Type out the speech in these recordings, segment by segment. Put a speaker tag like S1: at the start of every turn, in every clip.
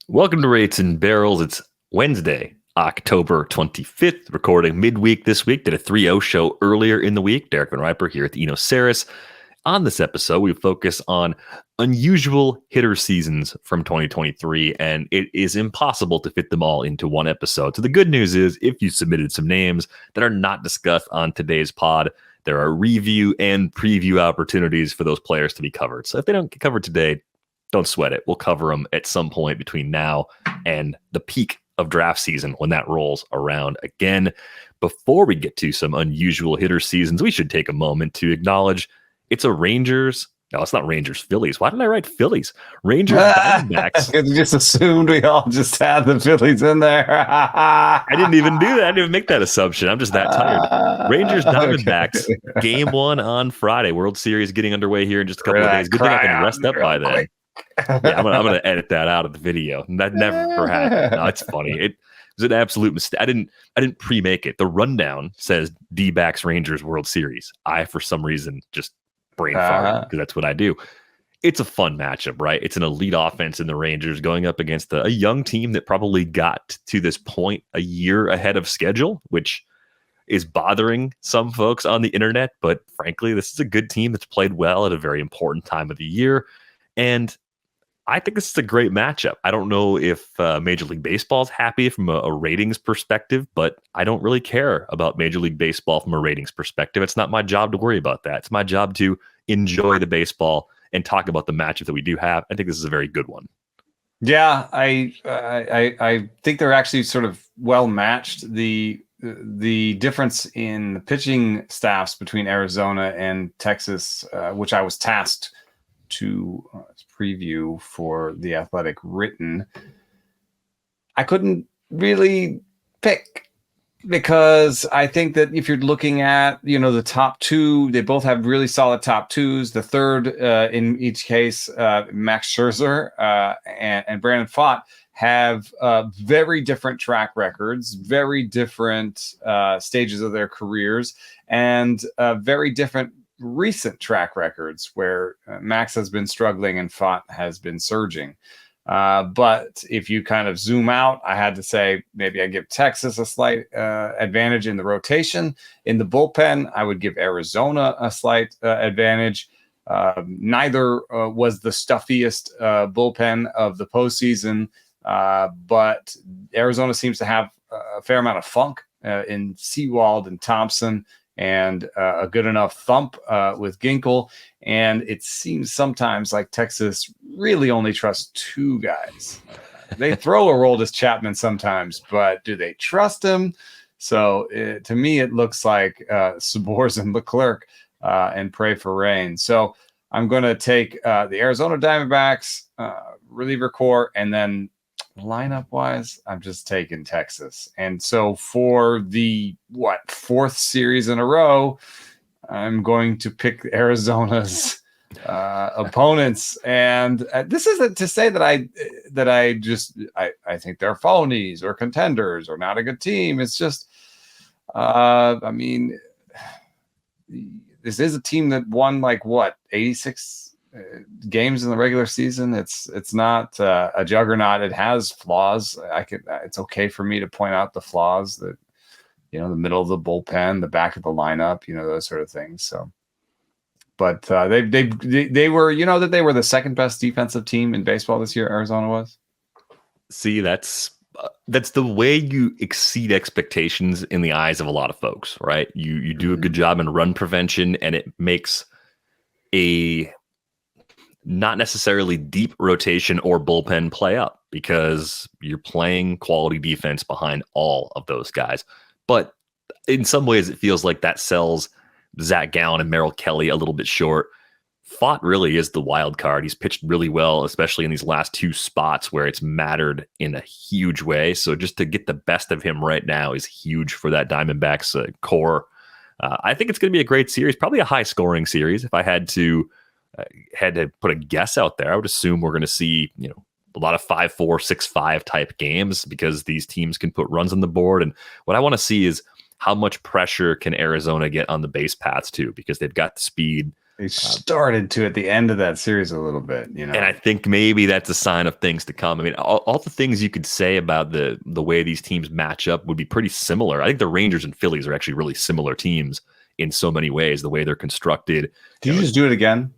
S1: Welcome to Rates and Barrels. It's Wednesday, October 25th, recording midweek this week. Did a 3-0 show earlier in the week. Derek Van Riper here at the Eno Saris. On this episode, we focus on unusual hitter seasons from 2023, and it is impossible to fit them all into one episode. So the good news is, if you submitted some names that are not discussed on today's pod, there are review and preview opportunities for those players to be covered. So if they don't get covered today, don't sweat it. We'll cover them at some point between now and the peak of draft season when that rolls around again. Before we get to some unusual hitter seasons, we should take a moment to acknowledge it's a Rangers. No, it's not Rangers Phillies. Why did I write Phillies? Rangers Diamondbacks.
S2: You just assumed we all just had the Phillies in there.
S1: I didn't even do that. I didn't even make that assumption. I'm just that tired. Rangers Diamondbacks, Game 1 on Friday. World Series getting underway here in just a couple of days. Good thing I can rest up by then. Yeah, I'm gonna edit that out of the video. That never happened. No, it's funny. It was an absolute mistake. I didn't pre-make it. The rundown says D-backs Rangers World Series. I, for some reason, just brain farted because that's what I do. It's a fun matchup, right? It's an elite offense in the Rangers going up against a young team that probably got to this point a year ahead of schedule, which is bothering some folks on the internet. But frankly, this is a good team that's played well at a very important time of the year. And I think this is a great matchup. I don't know if Major League Baseball is happy from a ratings perspective, but I don't really care about Major League Baseball from a ratings perspective. It's not my job to worry about that. It's my job to enjoy the baseball and talk about the matchup that we do have. I think this is a very good one.
S2: Yeah, I think they're actually sort of well matched. The difference in the pitching staffs between Arizona and Texas, which I was tasked to preview for The Athletic written, I couldn't really pick, because I think that if you're looking at, the top two, they both have really solid top twos. The third, in each case, Max Scherzer and Brandon Pfaadt have very different track records, very different stages of their careers, and very different recent track records where Max has been struggling and Pfaadt has been surging. But if you kind of zoom out, I had to say maybe I give Texas a slight advantage in the rotation. In the bullpen, I would give Arizona a slight advantage. Neither was the stuffiest bullpen of the postseason, but Arizona seems to have a fair amount of funk in Sewald and Thompson, and a good enough thump with Ginkel. And it seems sometimes like Texas really only trusts two guys. They throw a Aroldis Chapman sometimes, but do they trust him? So to me, it looks like Sabors and Leclerc and pray for rain. So I'm going to take the Arizona Diamondbacks reliever core, and then lineup wise, I'm just taking Texas. And so for the fourth series in a row, I'm going to pick Arizona's opponents. And this isn't to say that I think they're phonies or contenders or not a good team. It's just, I mean, this is a team that won 86 games in the regular season. It's not a juggernaut. It has flaws. It's okay for me to point out the flaws, that the middle of the bullpen, the back of the lineup, those sort of things. So, but they were, that they were the second best defensive team in baseball this year. Arizona was.
S1: See, that's the way you exceed expectations in the eyes of a lot of folks, right? You do a good job in run prevention, and it makes a not necessarily deep rotation or bullpen play up, because you're playing quality defense behind all of those guys. But in some ways, it feels like that sells Zach Gallen and Merrill Kelly a little bit short. Pfaadt really is the wild card. He's pitched really well, especially in these last two spots where it's mattered in a huge way. So just to get the best of him right now is huge for that Diamondbacks core. I think it's going to be a great series, probably a high scoring series. If I had to put a guess out there, I would assume we're going to see, a lot of 5-4, 6-5 type games, because these teams can put runs on the board. And what I want to see is how much pressure can Arizona get on the base paths too, because they've got the speed.
S2: They started to at the end of that series a little bit, you know.
S1: And I think maybe that's a sign of things to come. I mean, all the things you could say about the way these teams match up would be pretty similar. I think the Rangers and Phillies are actually really similar teams in so many ways, the way they're constructed.
S2: Did you just do it again?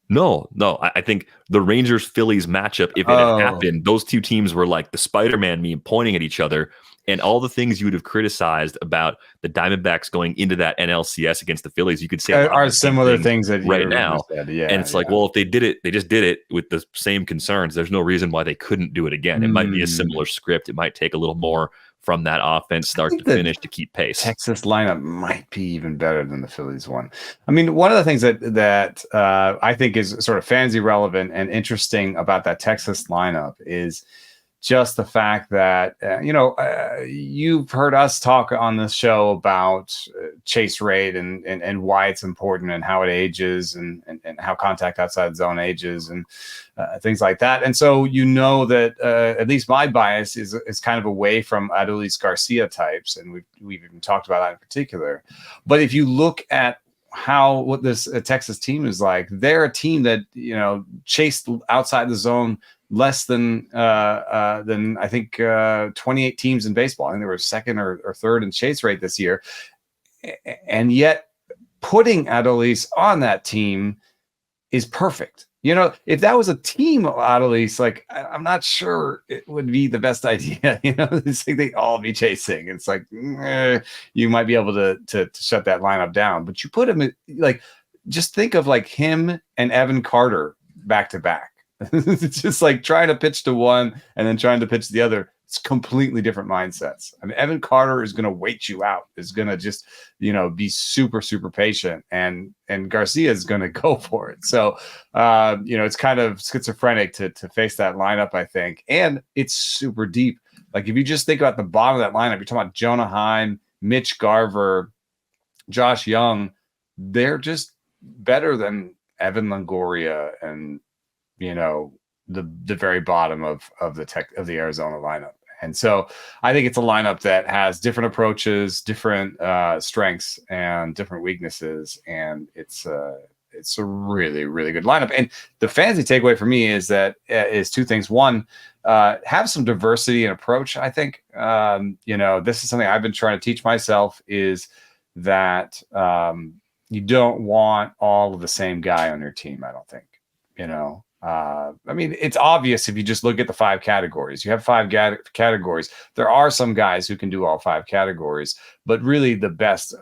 S1: No. I think the Rangers-Phillies matchup, if it had happened, those two teams were like the Spider-Man meme pointing at each other, and all the things you would have criticized about the Diamondbacks going into that NLCS against the Phillies, you could say
S2: are similar things that
S1: right now.
S2: Yeah,
S1: and it's like, well, if they did it, they just did it with the same concerns. There's no reason why they couldn't do it again. It might be a similar script. It might take a little more from that offense, start to finish, to keep pace.
S2: Texas lineup might be even better than the Phillies one. I mean, one of the things that I think is sort of fantasy relevant and interesting about that Texas lineup is just the fact that, you've heard us talk on this show about chase rate and why it's important and how it ages and how contact outside zone ages and things like that. And so, that at least my bias is kind of away from Adolis García types. And we've even talked about that in particular. But if you look at what this Texas team is like, they're a team that, chased outside the zone less than I think 28 teams in baseball. I think they were second or third in chase rate this year. And yet putting Adolis on that team is perfect. If that was a team of Adolis, like, I'm not sure it would be the best idea. It's like they all be chasing. It's like, you might be able to shut that lineup down, but you put him in, like, just think of like him and Evan Carter back to back. It's just like trying to pitch to one and then trying to pitch the other. It's completely different mindsets. I mean, Evan Carter is going to wait you out, is going to just, be super, super patient, and Garcia is going to go for it. So, it's kind of schizophrenic to face that lineup, I think. And it's super deep. Like, if you just think about the bottom of that lineup, you're talking about Jonah Heim, Mitch Garver, Josh Young. They're just better than Evan Longoria and, the very bottom of the Arizona lineup. And so I think it's a lineup that has different approaches, different strengths, and different weaknesses. And it's a really, really good lineup. And the fantasy takeaway for me is two things. One, have some diversity in approach. I think, this is something I've been trying to teach myself, is that you don't want all of the same guy on your team. I don't think, I mean, it's obvious if you just look at the 5 categories. You have 5 categories. There are some guys who can do all 5 categories, but really the best,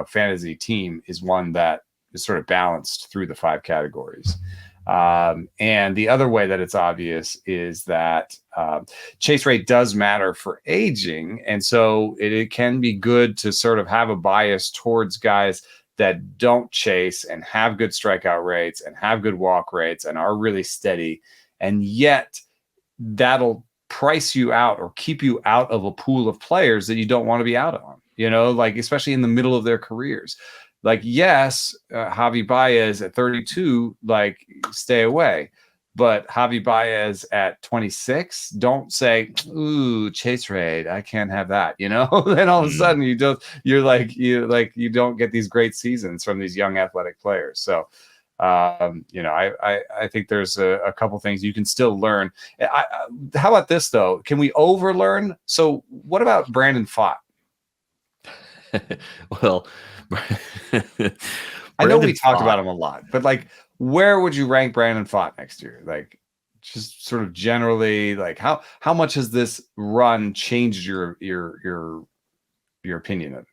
S2: fantasy team is one that is sort of balanced through the 5 categories. And the other way that it's obvious is that chase rate does matter for aging. And so it can be good to sort of have a bias towards guys that don't chase and have good strikeout rates and have good walk rates and are really steady. And yet that'll price you out or keep you out of a pool of players that you don't want to be out on, like, especially in the middle of their careers. Like, yes, Javi Baez at 32, like, stay away. But Javi Baez at 26, don't say, ooh, chase rate, I can't have that, Then all of a sudden you don't get these great seasons from these young athletic players. So, I think there's a couple things you can still learn. How about this, though? Can we overlearn? So what about Brandon Pfaadt?
S1: Well,
S2: I know we talked about him a lot, but like, where would you rank Brandon Pfaadt next year? Like, just sort of generally, like, how much has this run changed your opinion of it?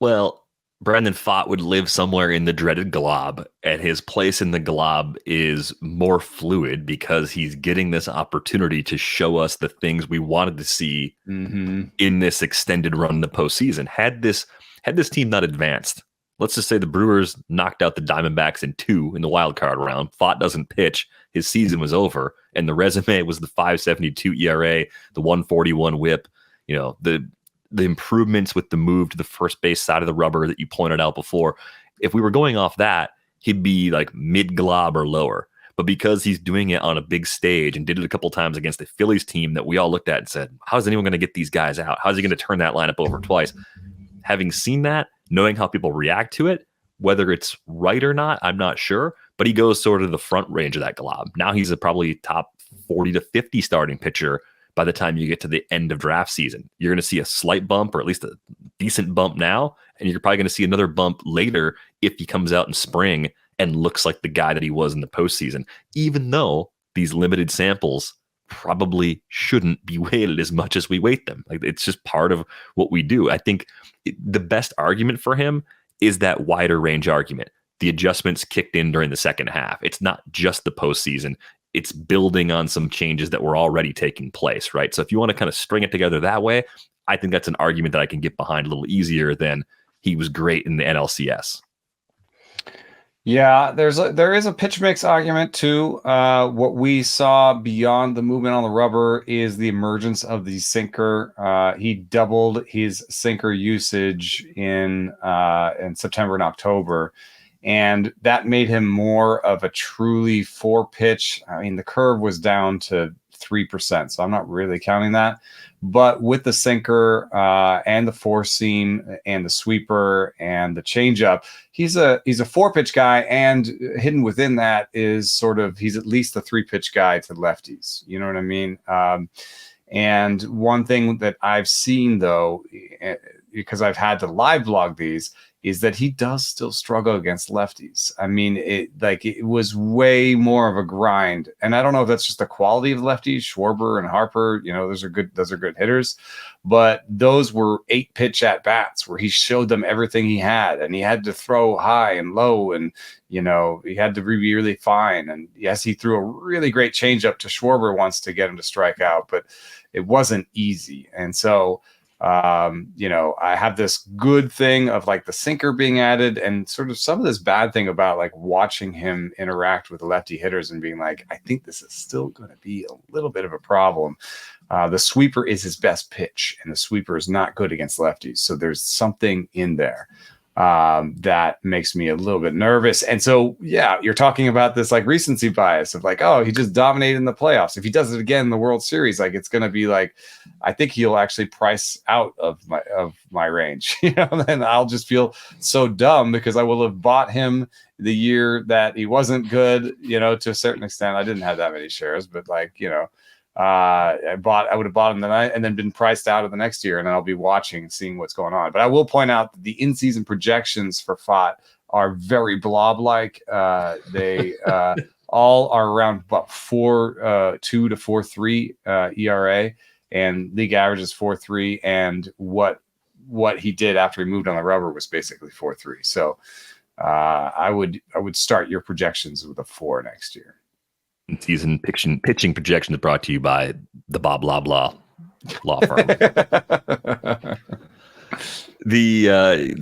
S1: Well, Brandon Pfaadt would live somewhere in the dreaded glob, and his place in the glob is more fluid because he's getting this opportunity to show us the things we wanted to see in this extended run in the postseason. Had this team not advanced, let's just say the Brewers knocked out the Diamondbacks in 2 in the wild card round. Pfaadt doesn't pitch. His season was over. And the resume was the 5.72 ERA, the 141 whip, the improvements with the move to the first base side of the rubber that you pointed out before. If we were going off that, he'd be like mid-glob or lower. But because he's doing it on a big stage and did it a couple times against the Phillies team that we all looked at and said, how's anyone going to get these guys out? How's he going to turn that lineup over twice? Having seen that, knowing how people react to it, Whether it's right or not, I'm not sure, but he goes sort of the front range of that glob. Now he's a probably top 40 to 50 starting pitcher by the time you get to the end of draft season. You're going to see a slight bump, or at least a decent bump now, and you're probably going to see another bump later if he comes out in spring and looks like the guy that he was in the postseason, even though these limited samples probably shouldn't be weighted as much as we weight them. Like, it's just part of what we do. I think the best argument for him is that wider range argument. The adjustments kicked in during the second half. It's not just the postseason. It's building on some changes that were already taking place, right? So if you want to kind of string it together that way, I think that's an argument that I can get behind a little easier than he was great in the NLCS.
S2: Yeah, there is a pitch mix argument too. What we saw beyond the movement on the rubber is the emergence of the sinker. He doubled his sinker usage in September and October, and that made him more of a truly 4-pitch. I mean, the curve was down to 3%, so I'm not really counting that. But with the sinker and the 4-seam and the sweeper and the changeup, he's a 4-pitch guy, and hidden within that is sort of, he's at least the 3-pitch guy to lefties. You know what I mean? And one thing that I've seen, though, because I've had to live blog these, is that he does still struggle against lefties. I mean, it was way more of a grind. And I don't know if that's just the quality of lefties. Schwarber and Harper, those are good hitters. But those were 8-pitch at-bats where he showed them everything he had. And he had to throw high and low, and, he had to be really fine. And yes, he threw a really great changeup to Schwarber once to get him to strike out, but it wasn't easy. And so, I have this good thing of like the sinker being added, and sort of some of this bad thing about like watching him interact with lefty hitters and being like, I think this is still going to be a little bit of a problem. The sweeper is his best pitch, and the sweeper is not good against lefties. So there's something in there that makes me a little bit nervous. And so, yeah, you're talking about this like recency bias of like, oh, he just dominated in the playoffs. If he does it again in the World Series, like, it's going to be like, I think he'll actually price out of my range, then I'll just feel so dumb because I will have bought him the year that he wasn't good, to a certain extent. I didn't have that many shares, but like, I would have bought him and then been priced out of the next year, and then I'll be watching and seeing what's going on. But I will point out that the in-season projections for Pfaadt are very blob-like. They all are around about 4.2 to 4.3 ERA, and league average is 4.3. And what he did after he moved on the rubber was basically 4.3. So I would start your projections with a 4 next year.
S1: Season pitching projections brought to you by the Bob Blah Blah law firm.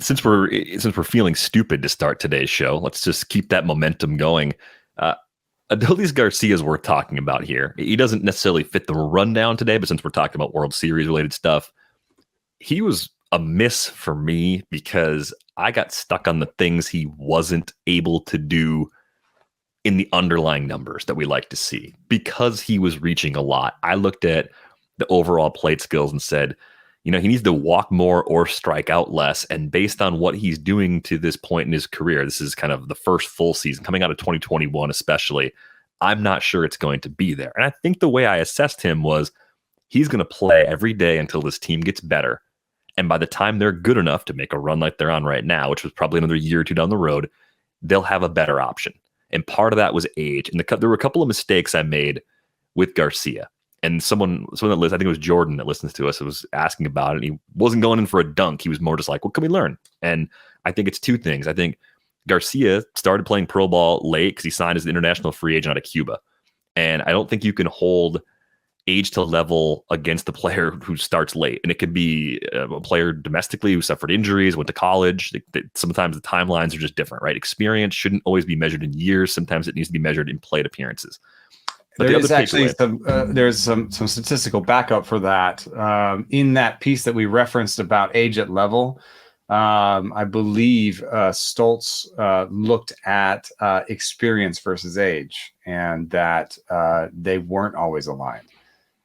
S1: Since we're feeling stupid to start today's show, let's just keep that momentum going. Adolis García is worth talking about here. He doesn't necessarily fit the rundown today, but since we're talking about World Series related stuff, he was a miss for me because I got stuck on the things he wasn't able to do in the underlying numbers that we like to see. Because he was reaching a lot, I looked at the overall plate skills and said, he needs to walk more or strike out less. And based on what he's doing to this point in his career, this is kind of the first full season coming out of 2021, especially, I'm not sure it's going to be there. And I think the way I assessed him was he's going to play every day until this team gets better. And by the time they're good enough to make a run like they're on right now, which was probably another year or two down the road, they'll have a better option. And part of that was age. And there were a couple of mistakes I made with Garcia. And someone that listens, I think it was Jordan that listens to us, was asking about it. And he wasn't going in for a dunk. He was more just like, what can we learn? And I think it's two things. I think Garcia started playing pro ball late because he signed as an international free agent out of Cuba. And I don't think you can hold age to level against the player who starts late. And it could be a player domestically who suffered injuries, went to college. Sometimes the timelines are just different, right? Experience shouldn't always be measured in years. Sometimes it needs to be measured in plate appearies. But
S2: there is actually there's some statistical backup for that. In that piece that we referenced about age at level, I believe Stoltz looked at experience versus age, and that they weren't always aligned.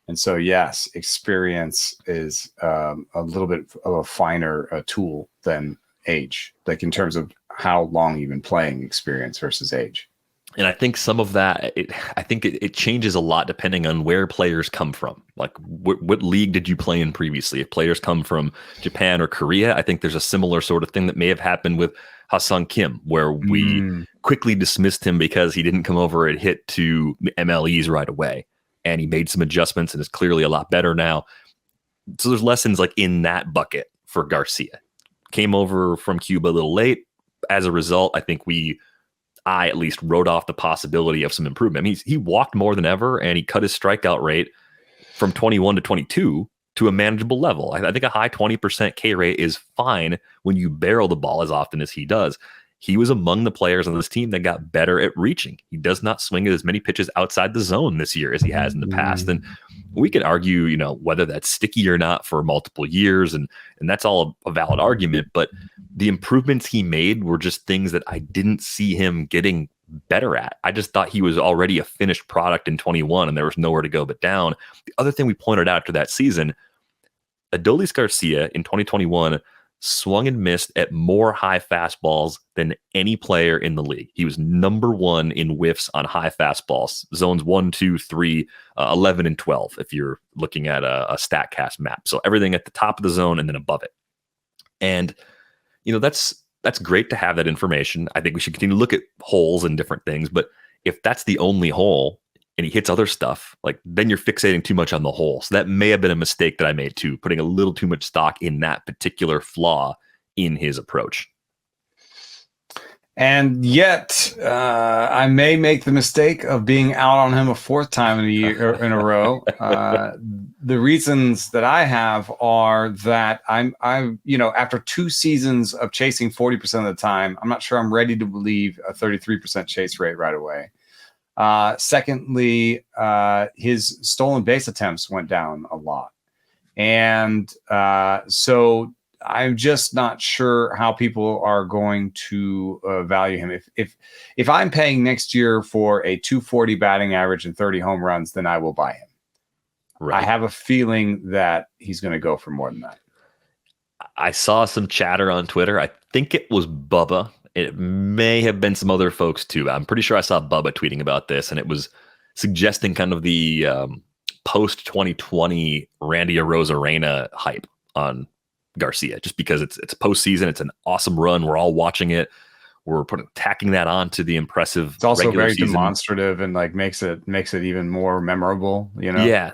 S2: And so, yes, experience is a little bit of a finer tool than age, like in terms of how long you've been playing experience versus age.
S1: And I think some of that, it changes a lot depending on where players come from. Like, what league did you play in previously? If players come from Japan or Korea, I think there's a similar sort of thing that may have happened with Ha-Seong Kim, where we quickly dismissed him because he didn't come over and hit to MLEs right away. And he made some adjustments and is clearly a lot better now. So there's lessons like in that bucket for Garcia. Came over from Cuba a little late. As a result, I think I at least wrote off the possibility of some improvement. I mean, he walked more than ever, and he cut his strikeout rate from 21 to 22 to a manageable level. I think a high 20% K rate is fine when you barrel the ball as often as he does. He was among the players on this team that got better at reaching. He does not swing at as many pitches outside the zone this year as he has in the past. And we could argue, whether that's sticky or not for multiple years, and that's all a valid argument. But the improvements he made were just things that I didn't see him getting better at. I just thought he was already a finished product in 21, and there was nowhere to go but down. The other thing we pointed out after that season, Adolis Garcia in 2021 swung and missed at more high fastballs than any player in the league. He was number one in whiffs on high fastballs, zones 1, 2, 3, 11, and 12, if you're looking at a StatCast map. So everything at the top of the zone and then above it. And, that's great to have that information. I think we should continue to look at holes and different things. But if that's the only hole and he hits other stuff, then you're fixating too much on the hole. So that may have been a mistake that I made too, putting a little too much stock in that particular flaw in his approach.
S2: And yet, I may make the mistake of being out on him a fourth time in a row. The reasons that I have are that I'm after 2 seasons of chasing 40% of the time, I'm not sure I'm ready to believe a 33% chase rate right away. Secondly, his stolen base attempts went down a lot. And so I'm just not sure how people are going to value him. If I'm paying next year for a 240 batting average and 30 home runs, then I will buy him. Right. I have a feeling that he's going to go for more than that.
S1: I saw some chatter on Twitter. I think it was Bubba. It may have been some other folks too. I'm pretty sure I saw Bubba tweeting about this, and it was suggesting kind of the post 2020 Randy Arozarena hype on Garcia, just because it's postseason. It's an awesome run. We're all watching it. We're tacking that on to the impressive.
S2: It's also very
S1: season.
S2: Demonstrative and makes it even more memorable.
S1: Yeah,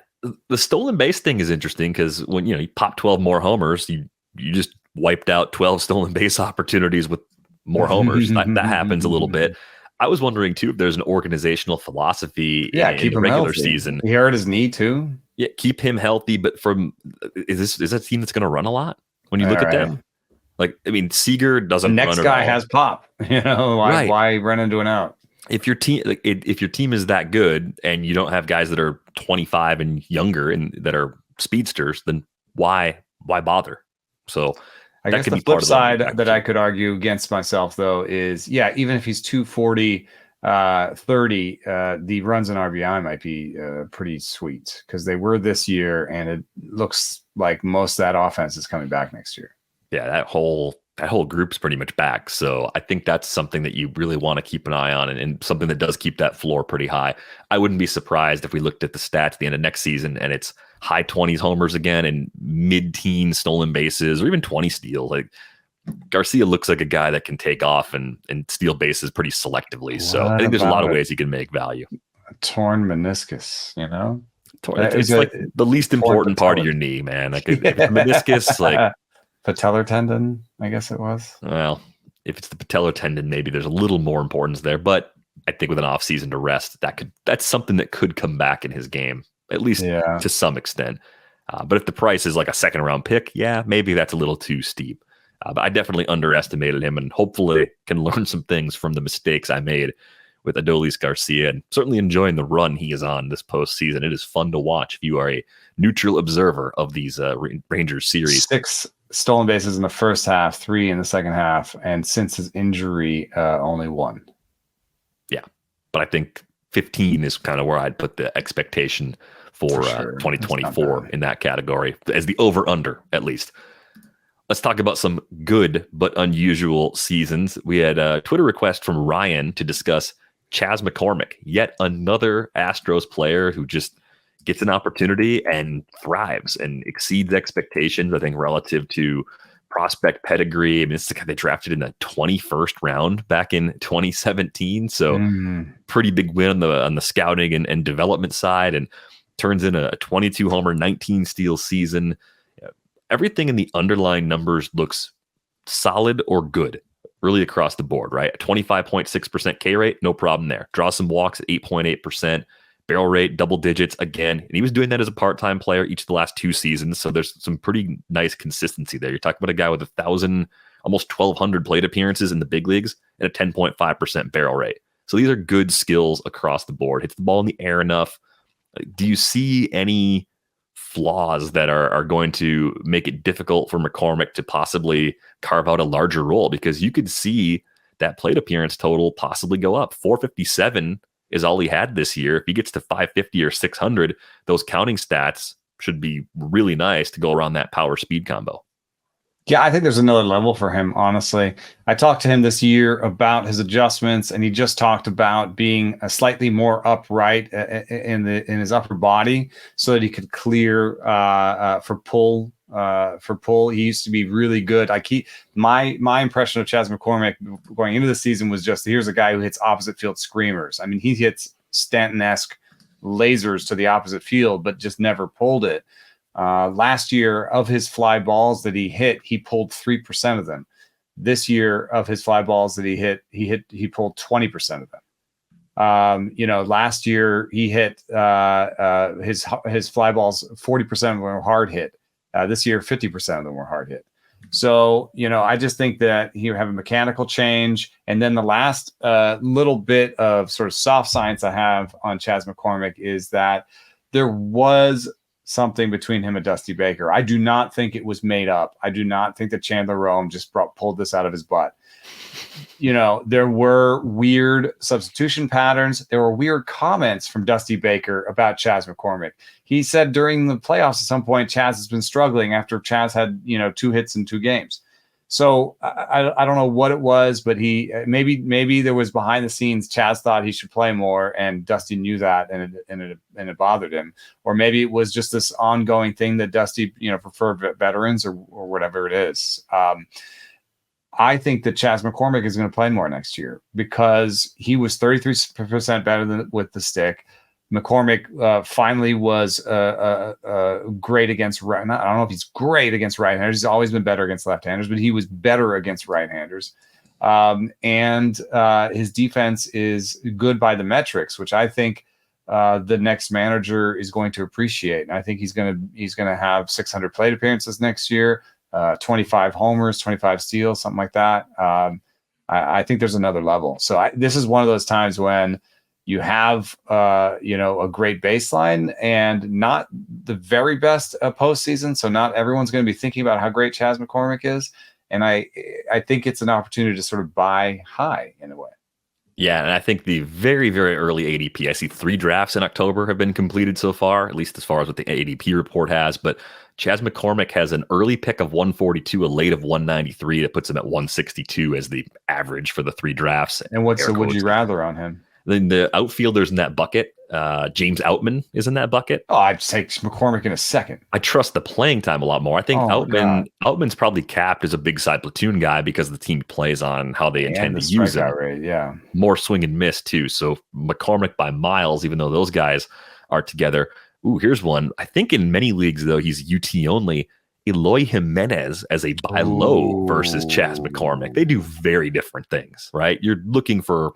S1: the stolen base thing is interesting because when you pop 12 more homers, you just wiped out 12 stolen base opportunities with more homers. that happens a little bit. I was wondering too if there's an organizational philosophy in the regular healthy. Season.
S2: He hurt his knee too.
S1: Yeah, keep him healthy. But is that a team that's going to run a lot when you look at them? Seager doesn't.
S2: The next
S1: run
S2: guy has pop. Why run into an out?
S1: If your team is that good and you don't have guys that are 25 and younger and that are speedsters, then why bother? So.
S2: I guess the flip side that I could argue against myself, though, is, even if he's 240, 30, the runs in RBI might be pretty sweet because they were this year, and it looks like most of that offense is coming back next year.
S1: Yeah, that whole group's pretty much back. So I think that's something that you really want to keep an eye on and something that does keep that floor pretty high. I wouldn't be surprised if we looked at the stats at the end of next season and it's high 20s homers again and mid-teen stolen bases or even 20 steals. Garcia looks like a guy that can take off and steal bases pretty selectively. So I think there's a lot of ways he can make value.
S2: A torn meniscus,
S1: It's like the least important part of your knee, man. If it's a meniscus,
S2: patellar tendon, I guess it was.
S1: Well, if it's the patellar tendon, maybe there's a little more importance there. But I think with an off season to rest, that's something that could come back in his game, at least to some extent. But if the price is like a second round pick, maybe that's a little too steep. But I definitely underestimated him, and hopefully can learn some things from the mistakes I made with Adolis Garcia, and certainly enjoying the run he is on this postseason. It is fun to watch if you are a neutral observer of these Rangers series.
S2: 6 stolen bases in the first half, 3 in the second half, and since his injury, only 1.
S1: Yeah, but I think 15 is kind of where I'd put the expectation for 2024 in that category as the over-under, at least. Let's talk about some good but unusual seasons. We had a Twitter request from Ryan to discuss Chas McCormick, yet another Astros player who just gets an opportunity and thrives and exceeds expectations, I think, relative to prospect pedigree. I mean, it's the guy they drafted in the 21st round back in 2017. So pretty big win on the scouting and development side, and turns in a 22 homer, 19 steal season. Everything in the underlying numbers looks solid or good, really across the board, right? A 25.6% K rate, no problem there. Draw some walks at 8.8%. Barrel rate, double digits again. And he was doing that as a part-time player each of the last 2 seasons. So there's some pretty nice consistency there. You're talking about a guy with 1,000, almost 1,200 plate appearances in the big leagues and a 10.5% barrel rate. So these are good skills across the board. Hits the ball in the air enough. Do you see any flaws that are going to make it difficult for McCormick to possibly carve out a larger role? Because you could see that plate appearance total possibly go up. 457 is all he had this year. If he gets to 550 or 600, those counting stats should be really nice to go around that power speed combo.
S2: Yeah, I think there's another level for him, honestly. I talked to him this year about his adjustments, and he just talked about being a slightly more upright in his upper body so that he could clear for pull. He used to be really good. My impression of Chas McCormick going into the season was just, here's a guy who hits opposite field screamers. I mean, he hits Stanton-esque lasers to the opposite field, but just never pulled it. Last year, of his fly balls that he hit, he pulled 3% of them. This year, of his fly balls that he pulled 20% of them. Last year he hit his fly balls, 40% of them were hard hit. This year, 50% of them were hard hit. So, I just think that you have a mechanical change. And then the last little bit of sort of soft science I have on Chas McCormick is that there was something between him and Dusty Baker. I do not think it was made up. I do not think that Chandler Rome just pulled this out of his butt. There were weird substitution patterns. There were weird comments from Dusty Baker about Chas McCormick. He said during the playoffs at some point, Chas has been struggling after Chas had, 2 hits in 2 games. So I don't know what it was, but he maybe there was behind the scenes. Chas thought he should play more, and Dusty knew that, and it bothered him. Or maybe it was just this ongoing thing that Dusty preferred veterans or whatever it is. I think that Chas McCormick is going to play more next year because he was 33% better than with the stick. McCormick finally was great against right. I don't know if he's great against right-handers. He's always been better against left-handers, but he was better against right-handers. And his defense is good by the metrics, which I think the next manager is going to appreciate. And I think he's going to have 600 plate appearances next year, 25 homers, 25 steals, something like that. I think there's another level. So this is one of those times when you have, a great baseline and not the very best postseason. So not everyone's going to be thinking about how great Chas McCormick is. And I think it's an opportunity to sort of buy high in a way.
S1: Yeah, and I think the very, very early ADP, I see 3 drafts in October have been completed so far, at least as far as what the ADP report has. But Chas McCormick has an early pick of 142, a late of 193. That puts him at 162 as the average for the 3 drafts.
S2: And what's the would you rather on him?
S1: Then the outfielders in that bucket, James Outman is in that bucket.
S2: Oh, I'd take McCormick in a second.
S1: I trust the playing time a lot more. I think Outman's probably capped as a big side platoon guy because the team plays on how they intend to use him.
S2: Rate, yeah.
S1: More swing and miss too. So McCormick by miles, even though those guys are together. Ooh, here's one. I think in many leagues though he's UT only. Eloy Jimenez as a buy low versus Chas McCormick. They do very different things, right? You're looking for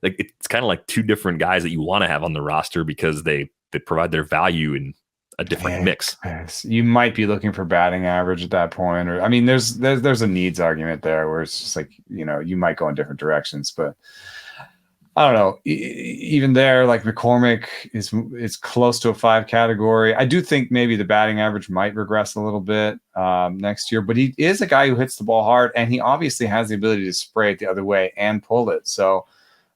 S1: it's kind of like 2 different guys that you want to have on the roster because they provide their value in a different mix.
S2: You might be looking for batting average at that point, or there's a needs argument there where it's just like you might go in different directions, but I don't know. Even there, like McCormick is close to a 5 category. I do think maybe the batting average might regress a little bit next year, but he is a guy who hits the ball hard, and he obviously has the ability to spray it the other way and pull it. So.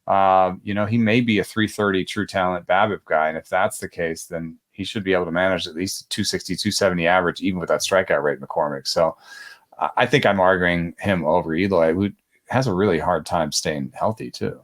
S2: He may be a 330 true talent BABIP guy. And if that's the case, then he should be able to manage at least 260, 270 average, even with that strikeout rate, McCormick. So I think I'm arguing him over Eloy, who has a really hard time staying healthy too.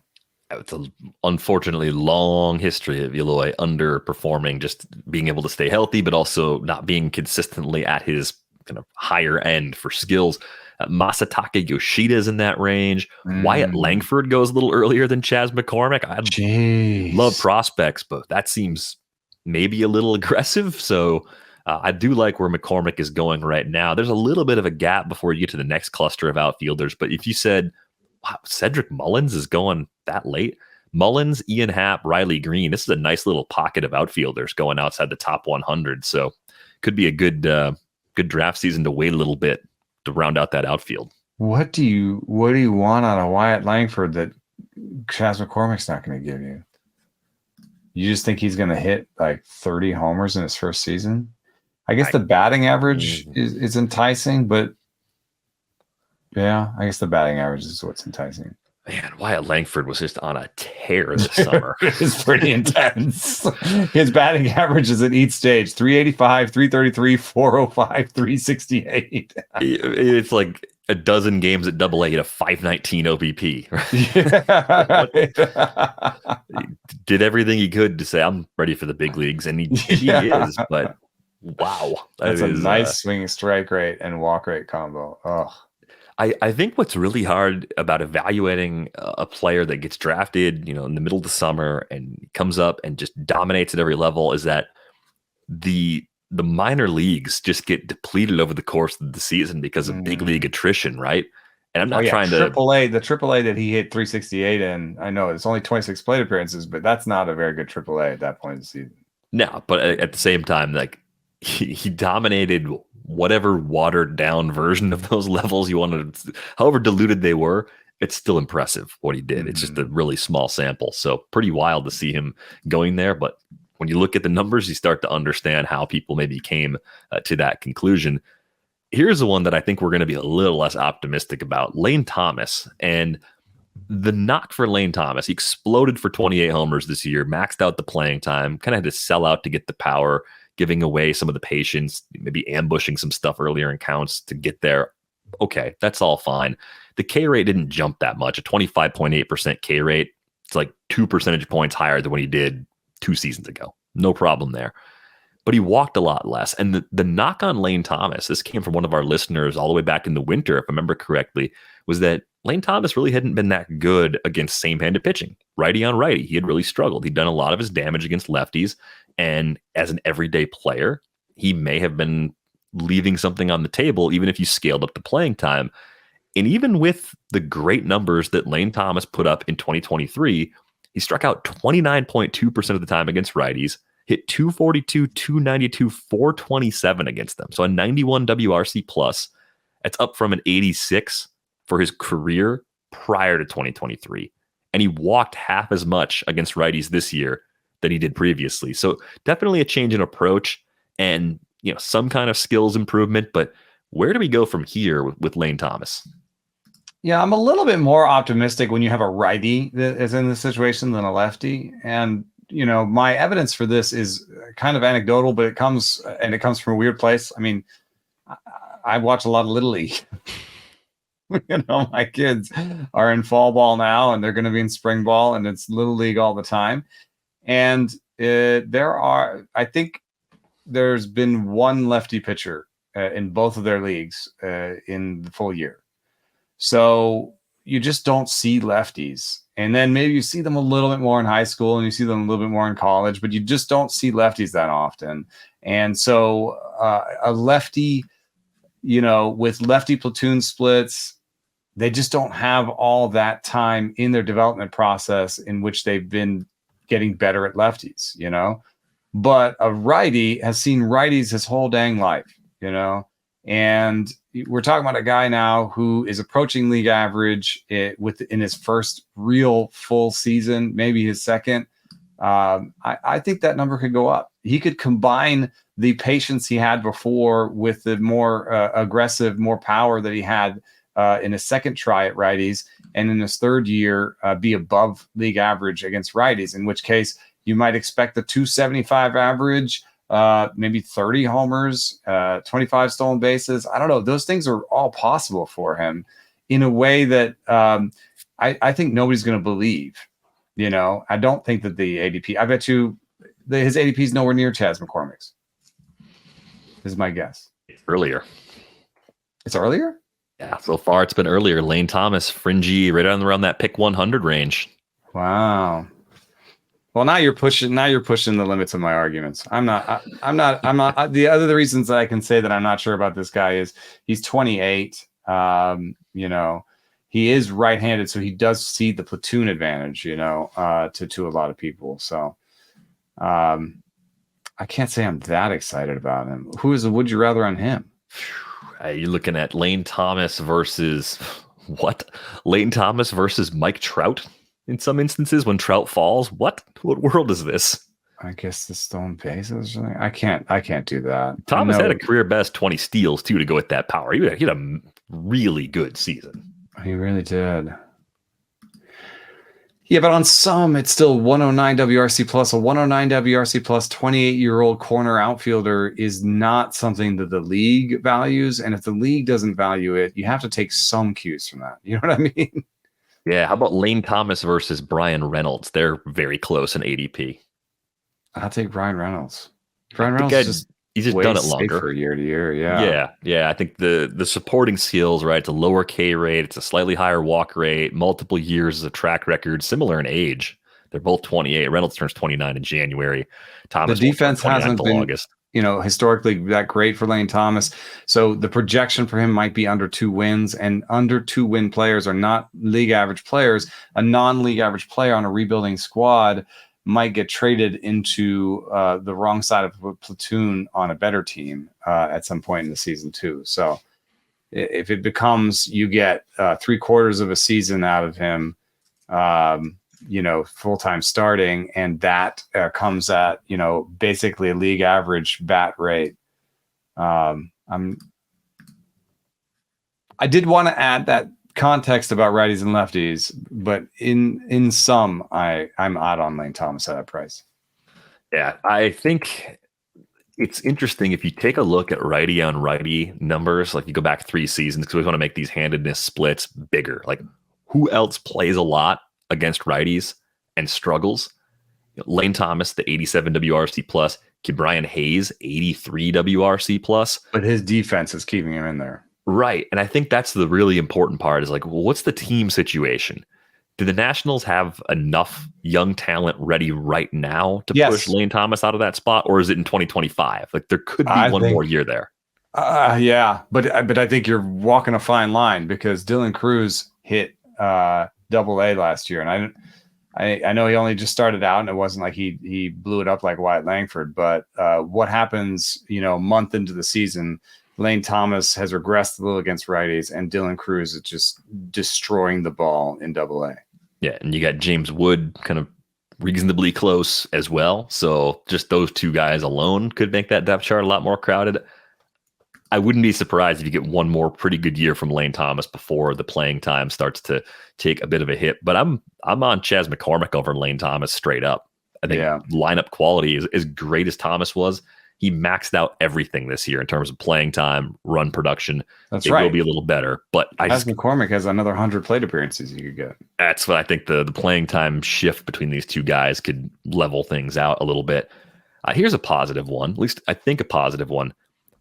S1: It's an unfortunately long history of Eloy underperforming, just being able to stay healthy, but also not being consistently at his kind of higher end for skills. Masataka Yoshida's in that range. Wyatt Langford goes a little earlier than Chas McCormick. I love prospects, but that seems maybe a little aggressive. So I do like where McCormick is going right now. There's a little bit of a gap before you get to the next cluster of outfielders. But if you said, wow, Cedric Mullins is going that late, Mullins, Ian Happ, Riley Green, this is a nice little pocket of outfielders going outside the top 100. So could be a good draft season to wait a little bit to round out that outfield.
S2: What do you want on a Wyatt Langford that Chas McCormick's not going to give you? You just think he's going to hit like 30 homers in his first season? I guess the batting average is enticing, but yeah, I guess the batting average is what's enticing.
S1: Man, Wyatt Langford was just on a tear this summer.
S2: It's pretty intense. His batting averages at each stage: 385, 333, 405, 368.
S1: It's like a dozen games at Double A at a 519 OBP. He did everything he could to say, I'm ready for the big leagues, and he is, but wow.
S2: That's a nice swinging strike rate and walk rate combo. Oh.
S1: I think what's really hard about evaluating a player that gets drafted, in the middle of the summer and comes up and just dominates at every level is that the minor leagues just get depleted over the course of the season because of big league attrition, right? And I'm not trying to
S2: AAA that he hit 368 in. I know it's only 26 plate appearances, but that's not a very good AAA at that point in the season.
S1: No, but at the same time, like he dominated whatever watered down version of those levels you wanted, however diluted they were. It's still impressive what he did. It's just a really small sample. So pretty wild to see him going there. But when you look at the numbers, you start to understand how people maybe came to that conclusion. Here's the one that I think we're going to be a little less optimistic about: Lane Thomas. And the knock for Lane Thomas, he exploded for 28 homers this year, maxed out the playing time, kind of had to sell out to get the power, giving away some of the patience, maybe ambushing some stuff earlier in counts to get there. Okay, that's all fine. The K rate didn't jump that much. A 25.8% K rate. It's like 2 percentage points higher than what he did 2 seasons ago. No problem there. But he walked a lot less. And the knock on Lane Thomas, this came from one of our listeners all the way back in the winter, if I remember correctly, was that Lane Thomas really hadn't been that good against same-handed pitching. Righty on righty, he had really struggled. He'd done a lot of his damage against lefties. And as an everyday player, he may have been leaving something on the table, even if you scaled up the playing time. And even with the great numbers that Lane Thomas put up in 2023, he struck out 29.2% of the time against righties, hit 242, 292, 427 against them. So a 91 WRC plus. That's up from an 86 for his career prior to 2023. And he walked half as much against righties this year than he did previously. So definitely a change in approach and some kind of skills improvement. But where do we go from here with Lane Thomas?
S2: Yeah, I'm a little bit more optimistic when you have a righty that is in this situation than a lefty. And my evidence for this is kind of anecdotal, but it comes from a weird place. I mean, I watch a lot of Little League. My kids are in fall ball now, and they're going to be in spring ball, and it's Little League all the time. And I think there's been one lefty pitcher in both of their leagues in the full year. So you just don't see lefties. And then maybe you see them a little bit more in high school and you see them a little bit more in college, but you just don't see lefties that often. And so a lefty, with lefty platoon splits, they just don't have all that time in their development process in which they've been getting better at lefties, But a righty has seen righties his whole dang life, And we're talking about a guy now who is approaching league average in his first real full season, maybe his second. I think that number could go up. He could combine the patience he had before with the more aggressive, more power that he had in his second try at righties, and in his third year be above league average against righties, in which case you might expect the 275 average maybe 30 homers, 25 stolen bases. I don't know. Those things are all possible for him in a way that I think nobody's going to believe. I don't think that the ADP, I bet you his ADP is nowhere near Chas McCormick's. This is my guess.
S1: It's earlier.
S2: It's earlier?
S1: Yeah, so far it's been earlier. Lane Thomas, fringy, right around that pick 100 range.
S2: Wow. Well, now you're pushing the limits of my arguments. I'm not. The reasons that I can say that I'm not sure about this guy is he's 28. He is right-handed, so he does see the platoon advantage, to a lot of people. So I can't say I'm that excited about him. Who is the would you rather on him?
S1: You're looking at Lane Thomas versus what? Lane Thomas versus Mike Trout in some instances when Trout falls. What world is this?
S2: I guess the stolen bases or something. I can't do that.
S1: Thomas had a career best 20 steals too to go with that power. He had a really good season.
S2: He really did. Yeah, but on some, it's still 109 WRC plus. A 109 WRC plus 28-year-old corner outfielder is not something that the league values. And if the league doesn't value it, you have to take some cues from that. You know what I mean?
S1: Yeah. How about Lane Thomas versus Brian Reynolds? They're very close in ADP.
S2: I'll take Brian Reynolds. Brian Reynolds
S1: he's just done it longer.
S2: Year to year. Yeah.
S1: Yeah. I think the supporting skills, right? It's a lower K rate. It's a slightly higher walk rate, multiple years as a track record, similar in age. They're both 28. Reynolds turns 29 in January. Thomas,
S2: the defense hasn't been
S1: August.
S2: Historically that great for Lane Thomas. So the projection for him might be under 2 wins, and under 2 win players are not league average players. A non-league average player on a rebuilding squad might get traded into the wrong side of a platoon on a better team at some point in the season too. So if it becomes you get 3/4 of a season out of him, full-time starting, and that comes at, basically a league average bat rate. I did want to add that context about righties and lefties, but in sum, I'm out on Lane Thomas at that price.
S1: Yeah, I think it's interesting if you take a look at righty on righty numbers, like you go back 3 seasons, because we want to make these handedness splits bigger. Like who else plays a lot against righties and struggles? Lane Thomas, the 87 WRC plus, Brian Hayes, 83 WRC plus.
S2: But his defense is keeping him in there.
S1: Right. And I think that's the really important part is like, well, what's the team situation? Do the Nationals have enough young talent ready right now to push Lane Thomas out of that spot? Or is it in 2025? Like there could be one more year there.
S2: Yeah. But I think you're walking a fine line because Dylan Cruz hit Double-A last year. And I know he only just started out and it wasn't like he blew it up like Wyatt Langford. But what happens, month into the season, Lane Thomas has regressed a little against righties, and Dylan Cruz is just destroying the ball in Double-A.
S1: Yeah, and you got James Wood kind of reasonably close as well. So just those 2 guys alone could make that depth chart a lot more crowded. I wouldn't be surprised if you get one more pretty good year from Lane Thomas before the playing time starts to take a bit of a hit. But I'm on Chas McCormick over Lane Thomas straight up. I think lineup quality is as great as Thomas was. He maxed out everything this year in terms of playing time, run production.
S2: That's
S1: it
S2: right.
S1: will be a little better, but
S2: McCormick has another 100 plate appearances you could get.
S1: That's what I think the playing time shift between these 2 guys could level things out a little bit. Here's a positive one, at least I think a positive one.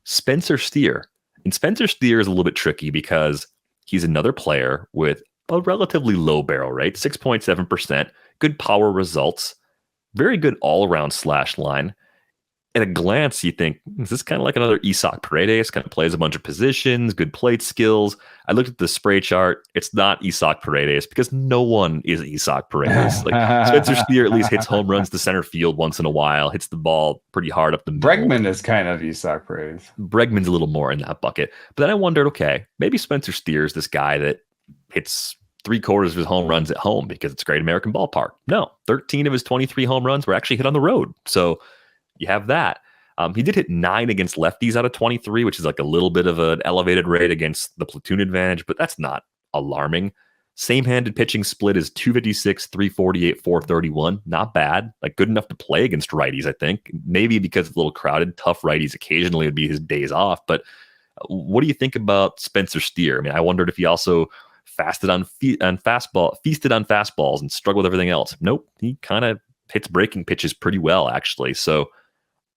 S1: Spencer Steer. And Spencer Steer is a little bit tricky because he's another player with a relatively low barrel rate, 6.7%, good power results, very good all-around slash line. At a glance, you think, is this kind of like another Isaac Paredes? Kind of plays a bunch of positions, good plate skills. I looked at the spray chart. It's not Isaac Paredes because no one is Isaac Paredes. Like Spencer Steer at least hits home runs to center field once in a while, hits the ball pretty hard up the middle.
S2: Bregman is kind of Isaac Paredes.
S1: Bregman's a little more in that bucket. But then I wondered, okay, maybe Spencer Steer is this guy that hits 3/4 of his home runs at home because it's a great American ballpark. No, 13 of his 23 home runs were actually hit on the road. So you have that. He did hit 9 against lefties out of 23, which is like a little bit of an elevated rate against the platoon advantage, but that's not alarming. Same-handed pitching split is 256, 348, 431. Not bad. Like good enough to play against righties, I think. Maybe because it's a little crowded, tough righties occasionally would be his days off. But what do you think about Spencer Steer? I mean, I wondered if he also feasted on fastballs and struggled with everything else. Nope. He kind of hits breaking pitches pretty well, actually. So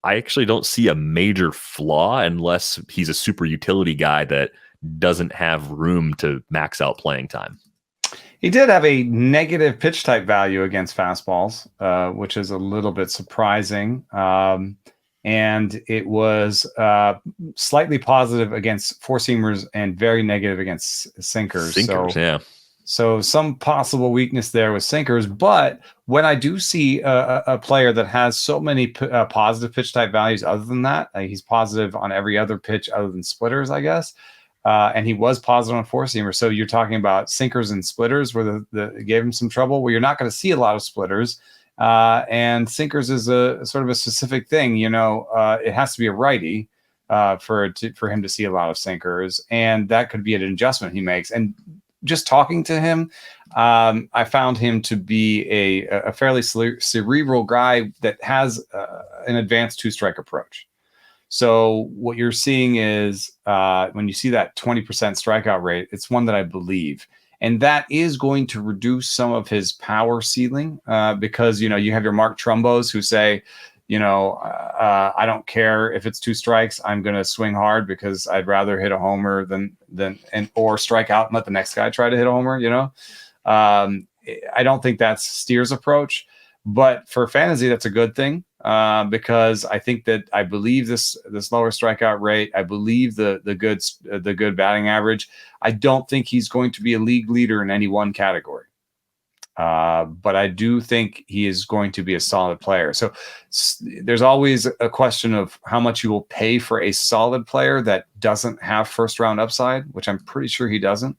S1: I actually don't see a major flaw unless he's a super utility guy that doesn't have room to max out playing time.
S2: He did have a negative pitch type value against fastballs, which is a little bit surprising. And it was slightly positive against four-seamers and very negative against sinkers. So some possible weakness there with sinkers. But when I do see a player that has so many positive pitch type values other than that, he's positive on every other pitch other than splitters, I guess. And he was positive on four-seamer. So you're talking about sinkers and splitters where the gave him some trouble, where you're not going to see a lot of splitters. And sinkers is a sort of a specific thing. It has to be a righty for him to see a lot of sinkers. And that could be an adjustment he makes. And just talking to him, I found him to be a fairly cerebral guy that has an advanced two-strike approach. So what you're seeing is when you see that 20% strikeout rate, it's one that I believe. And that is going to reduce some of his power ceiling because, you have your Mark Trumbos who say, I don't care if it's two strikes. I'm going to swing hard because I'd rather hit a homer or strike out and let the next guy try to hit a homer, I don't think that's Steer's approach. But for fantasy, that's a good thing because I believe this lower strikeout rate. I believe the good batting average. I don't think he's going to be a league leader in any one category, but I do think he is going to be a solid player. So there's always a question of how much you will pay for a solid player that doesn't have first round upside, which I'm pretty sure he doesn't.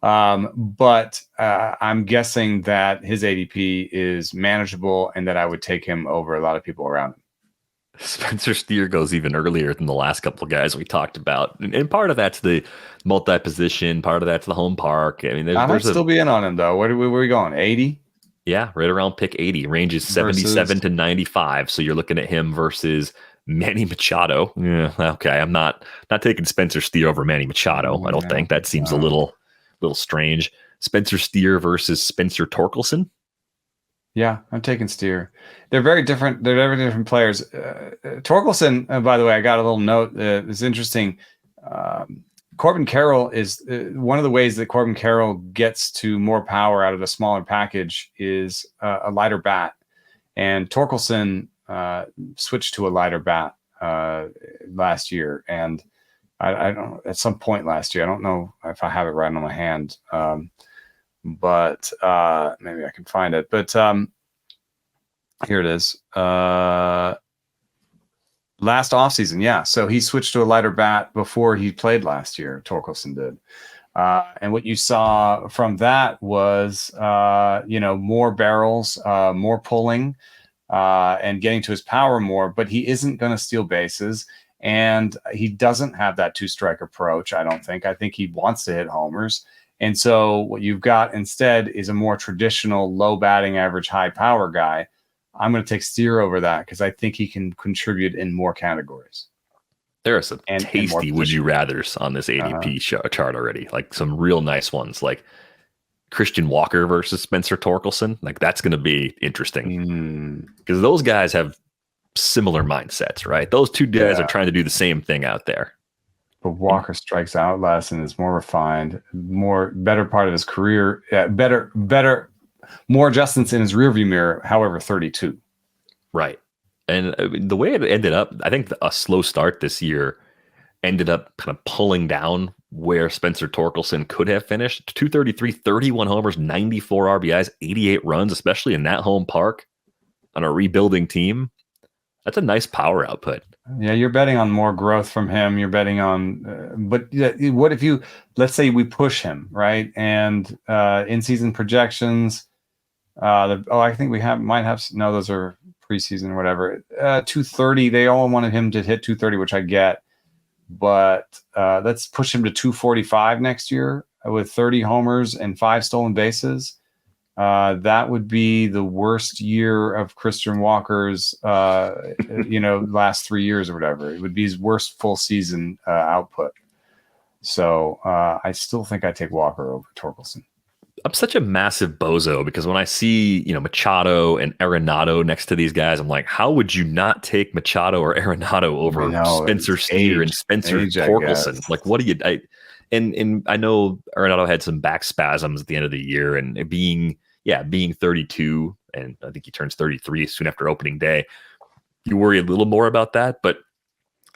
S2: But I'm guessing that his ADP is manageable and that I would take him over a lot of people around him.
S1: Spencer Steer goes even earlier than the last couple of guys we talked about. And part of that's the multi-position, part of that's the home park. I mean,
S2: I might still be in on him, though. Where are we going? 80?
S1: Yeah, right around pick 80. Range is 77 to 95. So you're looking at him versus Manny Machado. Yeah, okay. I'm not taking Spencer Steer over Manny Machado. I don't think that seems a little strange. Spencer Steer versus Spencer Torkelson.
S2: Yeah, I'm taking Steer. They're very different. They're very different players. Torkelson, by the way, I got a little note. It's interesting. Corbin Carroll is one of the ways that Corbin Carroll gets to more power out of a smaller package is a lighter bat. And Torkelson switched to a lighter bat last year. And I don't, at some point last year, I don't know if I have it right on my hand, but maybe I can find it. But here it is. Last offseason, yeah. So he switched to a lighter bat before he played last year. Torkelson did. And what you saw from that was, more barrels, more pulling, and getting to his power more. But he isn't going to steal bases. And he doesn't have that two-strike approach, I don't think. I think he wants to hit homers. And so what you've got instead is a more traditional low batting average, high power guy. I'm going to take Steer over that because I think he can contribute in more categories.
S1: There are some tasty would-you-rathers on this ADP chart already, like some real nice ones, like Christian Walker versus Spencer Torkelson. Like that's going to be interesting because those guys have similar mindsets, right? Those two guys are trying to do the same thing out there.
S2: But Walker strikes out less and is more refined, better part of his career, better, more adjustments in his rearview mirror. However, 32. Right.
S1: And the way it ended up, I think a slow start this year ended up kind of pulling down where Spencer Torkelson could have finished. 233, 31 homers, 94 RBIs, 88 runs, especially in that home park on a rebuilding team. That's a nice power output.
S2: Yeah, you're betting on more growth from him. You're betting on, but what if let's say we push him, right? And in-season projections, I think those are preseason or whatever. 230, they all wanted him to hit 230, which I get. But let's push him to 245 next year. with 30 homers and 5 stolen bases. That would be the worst year of Christian Walker's, last 3 years or whatever. It would be his worst full season output. So I still think I take Walker over Torkelson.
S1: I'm such a massive bozo because when I see, Machado and Arenado next to these guys, I'm like, how would you not take Machado or Arenado over Spencer Steer and Spencer Torkelson? Like, what do you? And I know Arenado had some back spasms at the end of the year, and being 32, and I think he turns 33 soon after opening day. You worry a little more about that, but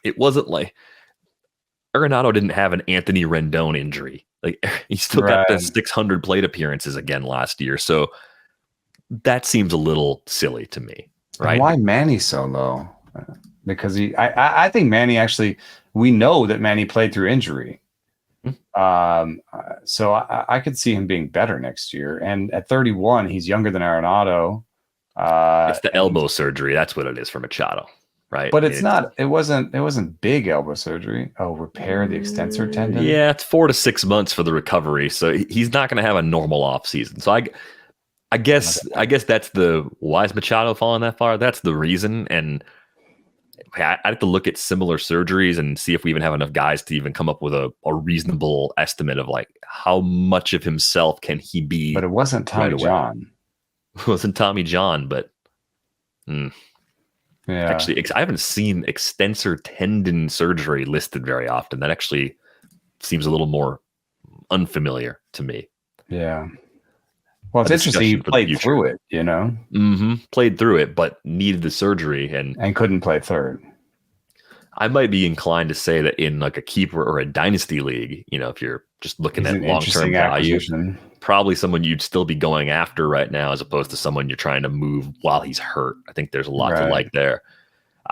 S1: it wasn't like Arenado didn't have an Anthony Rendon injury. Like, he still got the 600 plate appearances again last year. So that seems a little silly to me, right?
S2: And why Manny so low? Because I think Manny actually, we know that Manny played through injury. So I could see him being better next year. And at 31, he's younger than Arenado.
S1: It's the elbow surgery. That's what it is for Machado. Right.
S2: But it wasn't big elbow surgery. Oh, repair the extensor tendon.
S1: Yeah, it's 4 to 6 months for the recovery. So he's not going to have a normal off season. So I guess that's why is Machado falling that far? That's the reason. And I'd have to look at similar surgeries and see if we even have enough guys to even come up with a reasonable estimate of like how much of himself can he be.
S2: But it wasn't Tommy John.
S1: It wasn't Tommy John, but
S2: yeah.
S1: Actually, I haven't seen extensor tendon surgery listed very often. That actually seems a little more unfamiliar to me.
S2: Yeah. Well, it's interesting he played through it,
S1: Mm-hmm. Played through it, but needed the surgery and
S2: couldn't play third.
S1: I might be inclined to say that in like a keeper or a dynasty league, if you're just looking at long-term value, probably someone you'd still be going after right now as opposed to someone you're trying to move while he's hurt. I think there's a lot to like there.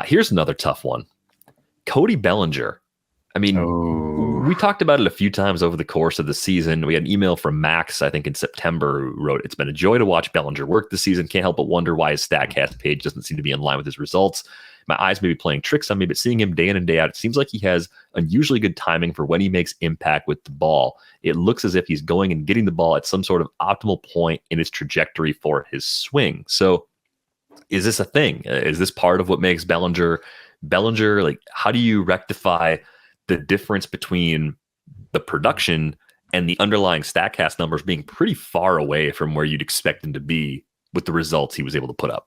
S1: Here's another tough one. Cody Bellinger. I mean, we talked about it a few times over the course of the season. We had an email from Max, I think in September, who wrote, "It's been a joy to watch Bellinger work this season. Can't help but wonder why his StatCast page doesn't seem to be in line with his results. My eyes may be playing tricks on me, but seeing him day in and day out, it seems like he has unusually good timing for when he makes impact with the ball. It looks as if he's going and getting the ball at some sort of optimal point in his trajectory for his swing." So is this a thing? Is this part of what makes Bellinger? Like, how do you rectify the difference between the production and the underlying StatCast numbers being pretty far away from where you'd expect him to be with the results he was able to put up?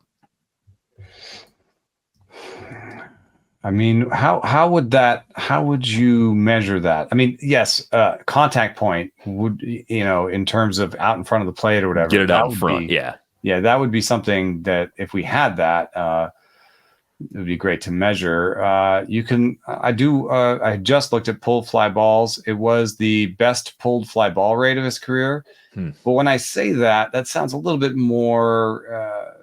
S2: I mean, how would you measure that? I mean, yes, contact point would, in terms of out in front of the plate or whatever.
S1: Get it out in front, yeah.
S2: Yeah, that would be something that if we had that, it would be great to measure. I just looked at pulled fly balls. It was the best pulled fly ball rate of his career. But when I say that sounds a little bit more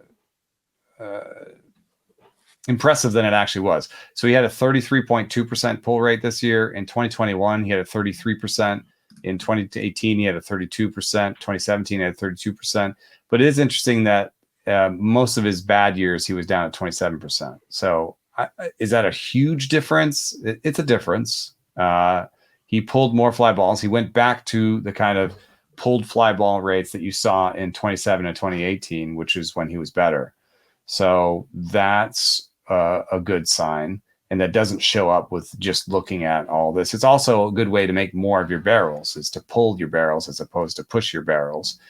S2: impressive than it actually was. So he had a 33.2% pull rate this year. In 2021, he had a 33%. In 2018, he had a 32%. 2017, he had a 32%. But it is interesting that most of his bad years, he was down at 27%. So is that a huge difference? It's a difference. He pulled more fly balls. He went back to the kind of pulled fly ball rates that you saw in 27 and 2018, which is when he was better. So that's a good sign. And that doesn't show up with just looking at all this. It's also a good way to make more of your barrels, is to pull your barrels as opposed to push your barrels.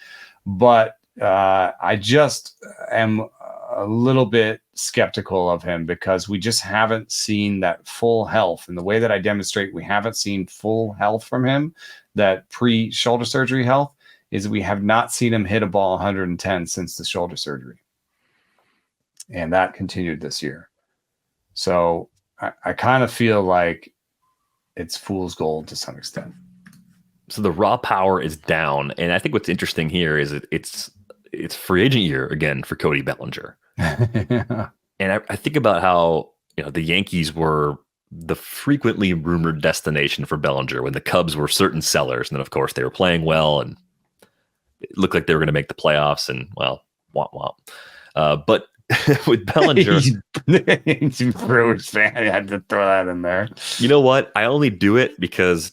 S2: But I just am a little bit skeptical of him because we just haven't seen that full health. And the way that I demonstrate we haven't seen full health from him, that pre-shoulder surgery health, is we have not seen him hit a ball 110 since the shoulder surgery. And that continued this year. So I kind of feel like it's fool's gold to some extent.
S1: So the raw power is down. And I think what's interesting here is it's free agent year again for Cody Bellinger.
S2: Yeah.
S1: And I think about how, the Yankees were the frequently rumored destination for Bellinger when the Cubs were certain sellers. And then, of course, they were playing well and it looked like they were going to make the playoffs. And, well, womp womp. But with Bellinger,
S2: he's a Brewers fan. I had to throw that in there.
S1: You know what? I only do it because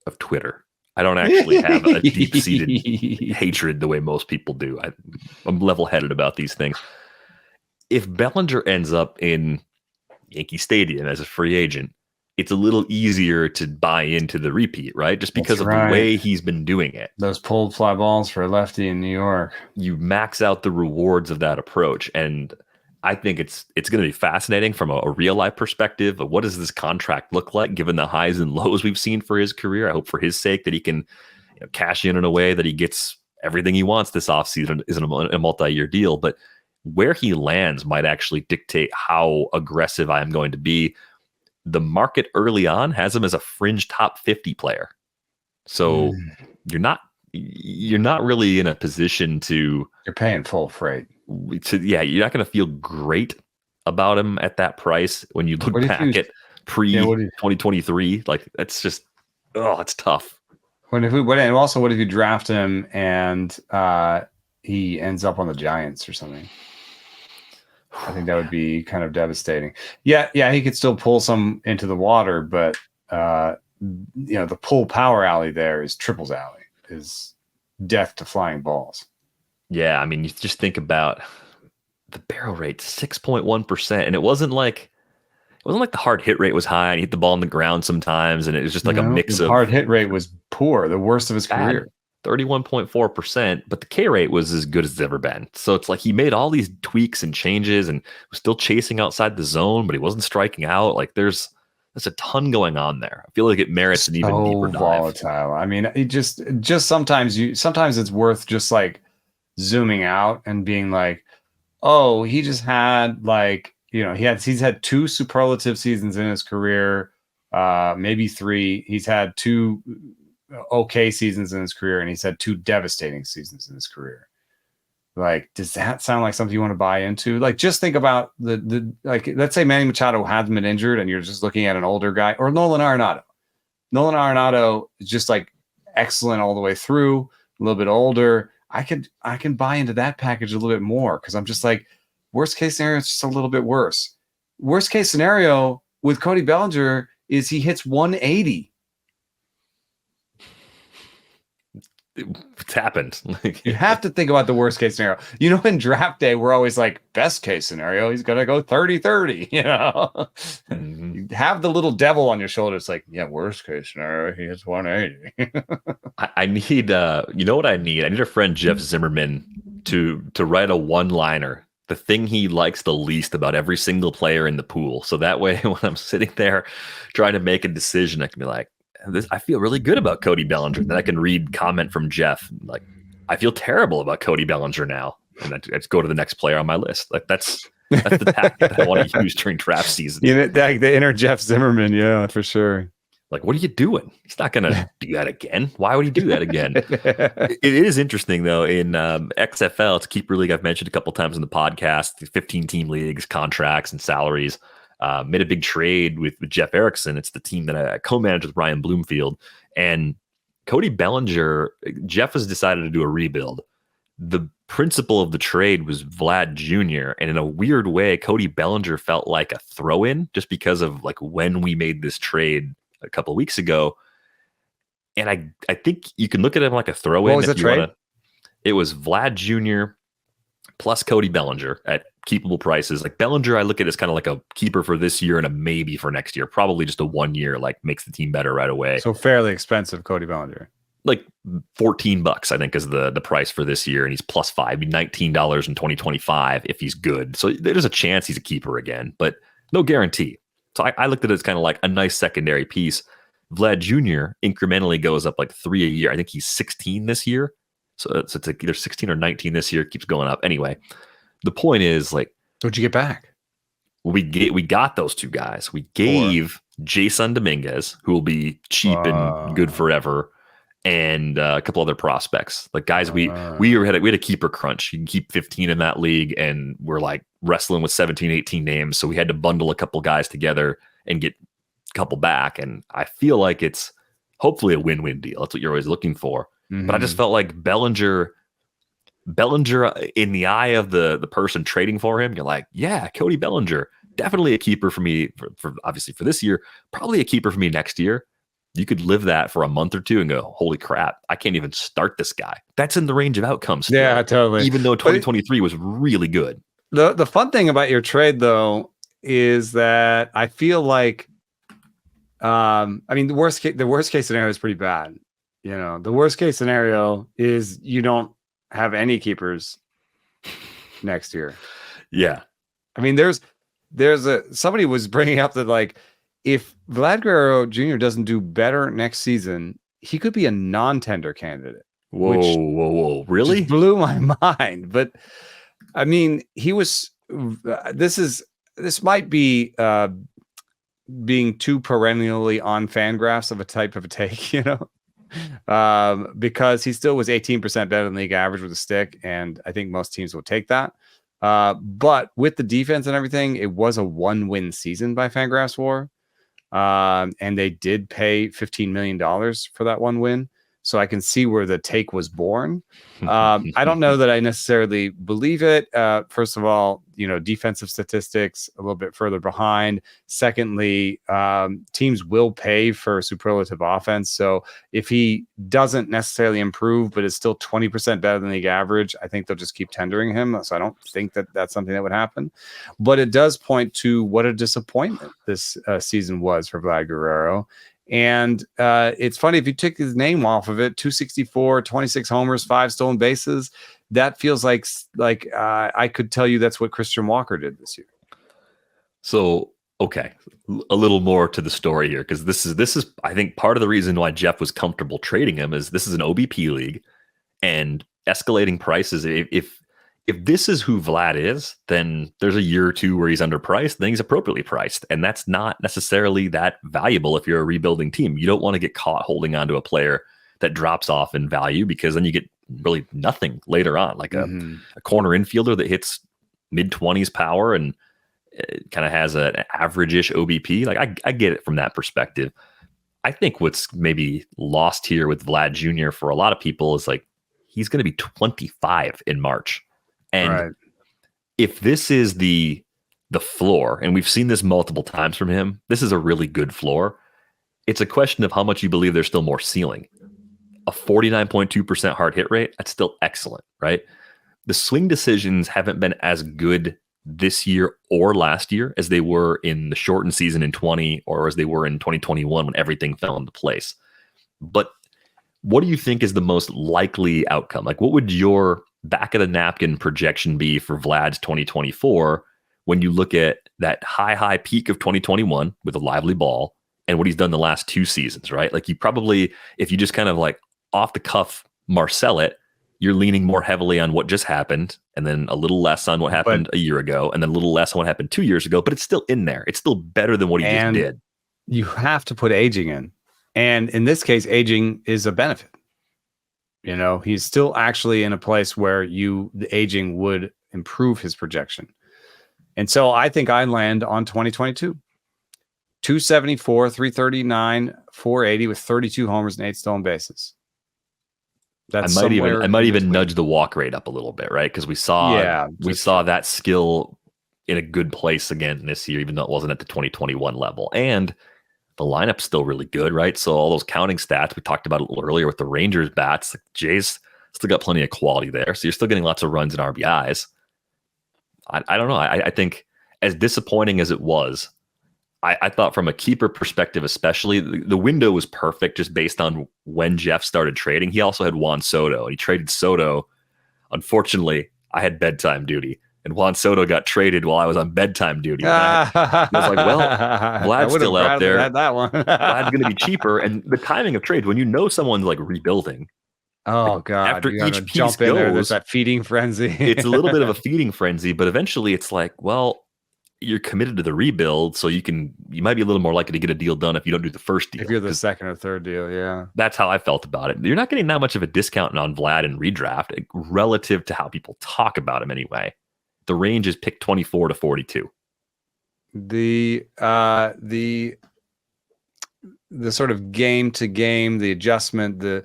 S1: of Twitter. I don't actually have a deep-seated hatred the way most people do. I'm level-headed about these things. If Bellinger ends up in Yankee Stadium as a free agent, it's a little easier to buy into the repeat, right? Just because of the way he's been doing it.
S2: Those pulled fly balls for a lefty in New York.
S1: You max out the rewards of that approach. And I think it's going to be fascinating from a real-life perspective of what does this contract look like, given the highs and lows we've seen for his career. I hope for his sake that he can cash in a way that he gets everything he wants this offseason. Isn't a multi-year deal, but where he lands might actually dictate how aggressive I am going to be. The market early on has him as a fringe top 50 player. So you're not really in a position to...
S2: You're paying full freight.
S1: You're not going to feel great about him at that price when you look back at pre-2023. Like, that's just... it's tough.
S2: What if you draft him and he ends up on the Giants or something? I think that would be kind of devastating. Yeah, he could still pull some into the water, but the pull power alley there is triples alley, is death to flying balls.
S1: Yeah, I mean, you just think about the barrel rate, 6.1%, and it wasn't like the hard hit rate was high and he hit the ball on the ground sometimes, and it was just like a mix of...
S2: hard hit rate was poor, the worst of his career.
S1: 31.4%, but the K rate was as good as it's ever been. So it's like he made all these tweaks and changes and was still chasing outside the zone, but he wasn't striking out. Like there's a ton going on there. I feel like it merits an even deeper dive.
S2: Volatile. I mean, it just sometimes it's worth just like zooming out and being like, oh, he just had like, he's had 2 superlative seasons in his career, maybe 3. He's had 2 okay seasons in his career, and he's had 2 devastating seasons in his career. Like, does that sound like something you want to buy into? Like, just think about the let's say Manny Machado hasn't been injured and you're just looking at an older guy, or Nolan Arenado. Nolan Arenado is just like excellent all the way through, a little bit older. I can buy into that package a little bit more, because I'm just like, worst case scenario, it's just a little bit worse. Worst case scenario with Cody Bellinger is he hits 180.
S1: It's happened.
S2: You have to think about the worst case scenario. In draft day, we're always like, best case scenario, he's going to go 30-30, Mm-hmm. You have the little devil on your shoulder. It's like, yeah, worst case scenario, he hits 180.
S1: I need, what I need? I need a friend, Jeff Zimmerman, to write a one-liner, the thing he likes the least about every single player in the pool. So that way, when I'm sitting there trying to make a decision, I can be like, I feel really good about Cody Bellinger. Then I can read comment from Jeff like, I feel terrible about Cody Bellinger now, and I just go to the next player on my list. Like that's the tactic that I want to use during draft season.
S2: The inner Jeff Zimmerman, yeah, for sure.
S1: Like, what are you doing? He's not going to do that again. Why would he do that again? It is interesting though. In XFL, it's a keeper league I've mentioned a couple times in the podcast. 15-team leagues, contracts, and salaries. Made a big trade with Jeff Erickson. It's the team that I co-managed with Ryan Bloomfield. And Cody Bellinger, Jeff has decided to do a rebuild. The principle of the trade was Vlad Jr. And in a weird way, Cody Bellinger felt like a throw-in just because of like when we made this trade a couple of weeks ago. And I think you can look at him like a throw-in.
S2: What was the trade?
S1: It was Vlad Jr. plus Cody Bellinger at keepable prices. Like Bellinger, I look at it as kind of like a keeper for this year and a maybe for next year. Probably just a 1 year, like makes the team better right away.
S2: So fairly expensive, Cody Bellinger.
S1: Like $14, I think, is the price for this year, and he's plus $5, $19 in 2025 if he's good. So there's a chance he's a keeper again, but no guarantee. So I looked at it as kind of like a nice secondary piece. Vlad Jr. incrementally goes up like 3 a year. I think he's 16 this year. So it's like either 16 or 19 this year. It keeps going up. Anyway, the point is, like,
S2: what'd you get back?
S1: We got those 2 guys. We gave Jason Dominguez, who will be cheap and good forever, and a couple other prospects. Like guys, we had a keeper crunch. You can keep 15 in that league, and we're like wrestling with 17, 18 names. So we had to bundle a couple guys together and get a couple back. And I feel like it's hopefully a win-win deal. That's what you're always looking for. Mm-hmm. But I just felt like Bellinger in the eye of the person trading for him, you're like, yeah, Cody Bellinger, definitely a keeper for me for obviously for this year, probably a keeper for me next year. You could live that for a month or two and go, holy crap, I can't even start this guy. That's in the range of outcomes. Still,
S2: yeah, totally.
S1: Even though 2023 was really good.
S2: The fun thing about your trade, though, is that I feel like, I mean, the worst case scenario is pretty bad. You know, the worst case scenario is you don't have any keepers next year.
S1: Yeah.
S2: I mean, somebody was bringing up that, like, if Vlad Guerrero Jr. doesn't do better next season, he could be a non-tender candidate.
S1: Whoa. Really?
S2: Just blew my mind. But I mean, this might be being too perennially on Fangraphs of a type of a take, you know, because he still was 18% better than league average with a stick. And I think most teams will take that. But with the defense and everything, it was a 1-win season by Fangraphs WAR. And they did pay $15 million for that 1 win. So I can see where the take was born. I don't know that I necessarily believe it. First of all, you know, defensive statistics a little bit further behind. Secondly, teams will pay for superlative offense. So if he doesn't necessarily improve, but is still 20% better than league average, I think they'll just keep tendering him. So I don't think that that's something that would happen. But it does point to what a disappointment this season was for Vlad Guerrero. And it's funny, if you took his name off of it, 264, 26 homers, 5 stolen bases, that feels like I could tell you that's what Christian Walker did this year.
S1: So, okay, a little more to the story here, because this is I think part of the reason why Jeff was comfortable trading him is this is an OBP league, and escalating prices. If this is who Vlad is, then there's a year or two where he's underpriced, then he's appropriately priced. And that's not necessarily that valuable if you're a rebuilding team. You don't want to get caught holding on to a player that drops off in value, because then you get really nothing later on, like a corner infielder that hits mid-20s power and kind of has an average-ish OBP. Like I get it from that perspective. I think what's maybe lost here with Vlad Jr. for a lot of people is like he's going to be 25 in March. And if this is the floor, and we've seen this multiple times from him, this is a really good floor. It's a question of how much you believe there's still more ceiling. A 49.2% hard hit rate, that's still excellent, right? The swing decisions haven't been as good this year or last year as they were in the shortened season in 20 or as they were in 2021 when everything fell into place. But what do you think is the most likely outcome? Like, what would your back of the napkin projection be for Vlad's 2024 when you look at that high peak of 2021 with a lively ball and what he's done the last 2 seasons, right? Like, you probably, if you just kind of like off the cuff Marcel it, you're leaning more heavily on what just happened and then a little less on what happened a year ago and then a little less on what happened 2 years ago, but it's still in there. It's still better than what he just did.
S2: You have to put aging in. And in this case, aging is a benefit. You know, he's still actually in a place where the aging would improve his projection. And so I think I land on 2022. 274, 339, 480 with 32 homers and 8 stolen bases. That's
S1: I might even nudge the walk rate up a little bit, right? Because we saw that skill in a good place again this year, even though it wasn't at the 2021 level. And the lineup's still really good, right? So all those counting stats we talked about a little earlier with the Rangers bats, like Jay's still got plenty of quality there. So you're still getting lots of runs and RBIs. I don't know. I think as disappointing as it was, I thought from a keeper perspective, especially the window was perfect just based on when Jeff started trading. He also had Juan Soto, and he traded Soto. Unfortunately, I had bedtime duty. And Juan Soto got traded while I was on bedtime duty. And I was like, well, Vlad's still out there.
S2: Had that one.
S1: Vlad's going to be cheaper. And the timing of trades, when you know someone's like rebuilding.
S2: Oh,
S1: like,
S2: God.
S1: After each piece
S2: jump in there, there's that feeding frenzy.
S1: It's a little bit of a feeding frenzy, but eventually it's like, well, you're committed to the rebuild, so you might be a little more likely to get a deal done if you don't do the first deal.
S2: If you're the second or third deal, yeah.
S1: That's how I felt about it. You're not getting that much of a discount on Vlad and redraft relative to how people talk about him anyway. The range is pick 24 to 42.
S2: The sort of game to game, the adjustment, the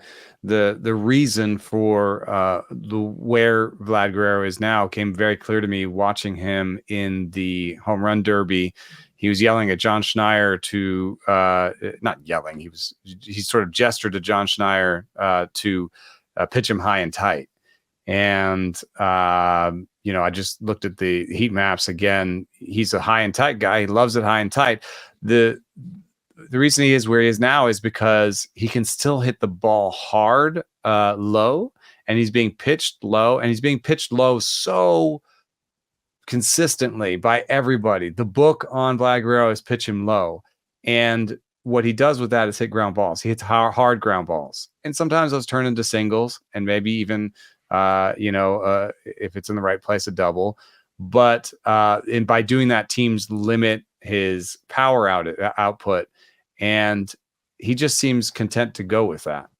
S2: reason for where Vlad Guerrero is now came very clear to me watching him in the home run derby. he was yelling at John Schneier to not yelling. He sort of gestured to John Schneier to pitch him high and tight. And I just looked at the heat maps again. He's a high and tight guy. He loves it high and tight. The reason he is where he is now is because he can still hit the ball hard, low, and he's being pitched low, and he's being pitched low so consistently by everybody. The book on Vlad Guerrero is pitch him low. And what he does with that is hit ground balls. He hits hard ground balls. And sometimes those turn into singles, and maybe even, if it's in the right place, a double. But and by doing that, teams limit his power output. And he just seems content to go with that.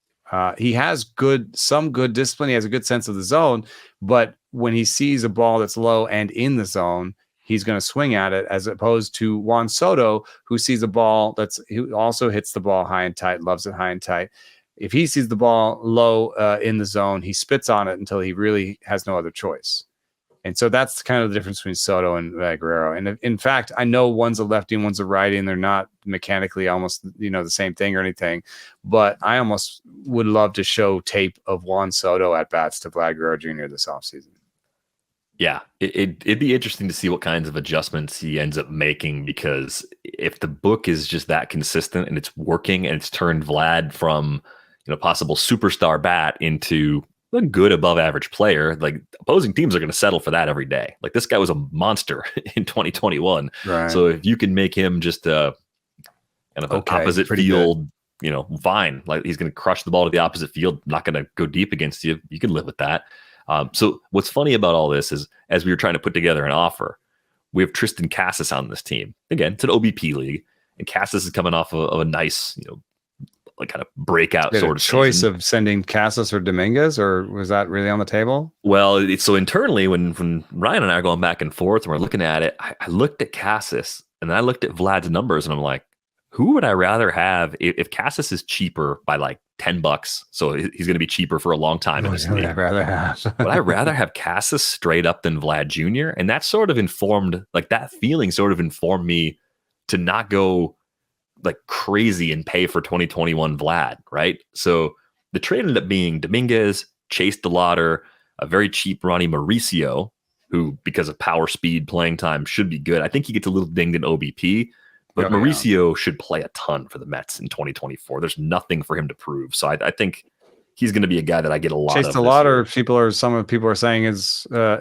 S2: He has some good discipline. He has a good sense of the zone, but when he sees a ball that's low and in the zone, he's going to swing at it, as opposed to Juan Soto, who sees a ball who also hits the ball high and tight, loves it high and tight. If he sees the ball low in the zone, he spits on it until he really has no other choice. And so that's kind of the difference between Soto and Guerrero. And in fact, I know one's a lefty and one's a righty, and they're not mechanically almost, the same thing or anything. But I almost would love to show tape of Juan Soto at bats to Vlad Guerrero Jr. this offseason.
S1: Yeah, it'd be interesting to see what kinds of adjustments he ends up making, because if the book is just that consistent and it's working, and it's turned Vlad from possible superstar bat into a good above average player, like opposing teams are going to settle for that every day. Like this guy was a monster in 2021.
S2: Right.
S1: So if you can make him just a kind of an opposite field, fine. Like he's going to crush the ball to the opposite field, not going to go deep against you. You can live with that. So what's funny about all this is, as we were trying to put together an offer, we have Triston Casas on this team. Again, it's an OBP league, and Casas is coming off of a nice, like kind of breakout sort of
S2: choice
S1: season.
S2: Of sending Casas or Dominguez, or was that really on the table?
S1: Well, so internally, when Ryan and I are going back and forth and we're looking at it, I looked at Casas and then I looked at Vlad's numbers, and I'm like, who would I rather have if Casas is cheaper by like $10? So he's going to be cheaper for a long time.
S2: Would I rather have?
S1: Would I rather have Casas straight up than Vlad Jr.? And that sort of informed, like that feeling sort of informed me to not go like crazy and pay for 2021 Vlad, right? So the trade ended up being Dominguez, Chase DeLauter, a very cheap Ronnie Mauricio, who, because of power, speed, playing time, should be good. I think he gets a little dinged in OBP, but Mauricio should play a ton for the Mets in 2024. There's nothing for him to prove. So I think he's going to be a guy that I get a lot
S2: Chase
S1: of.
S2: DeLauter, some people are saying is the,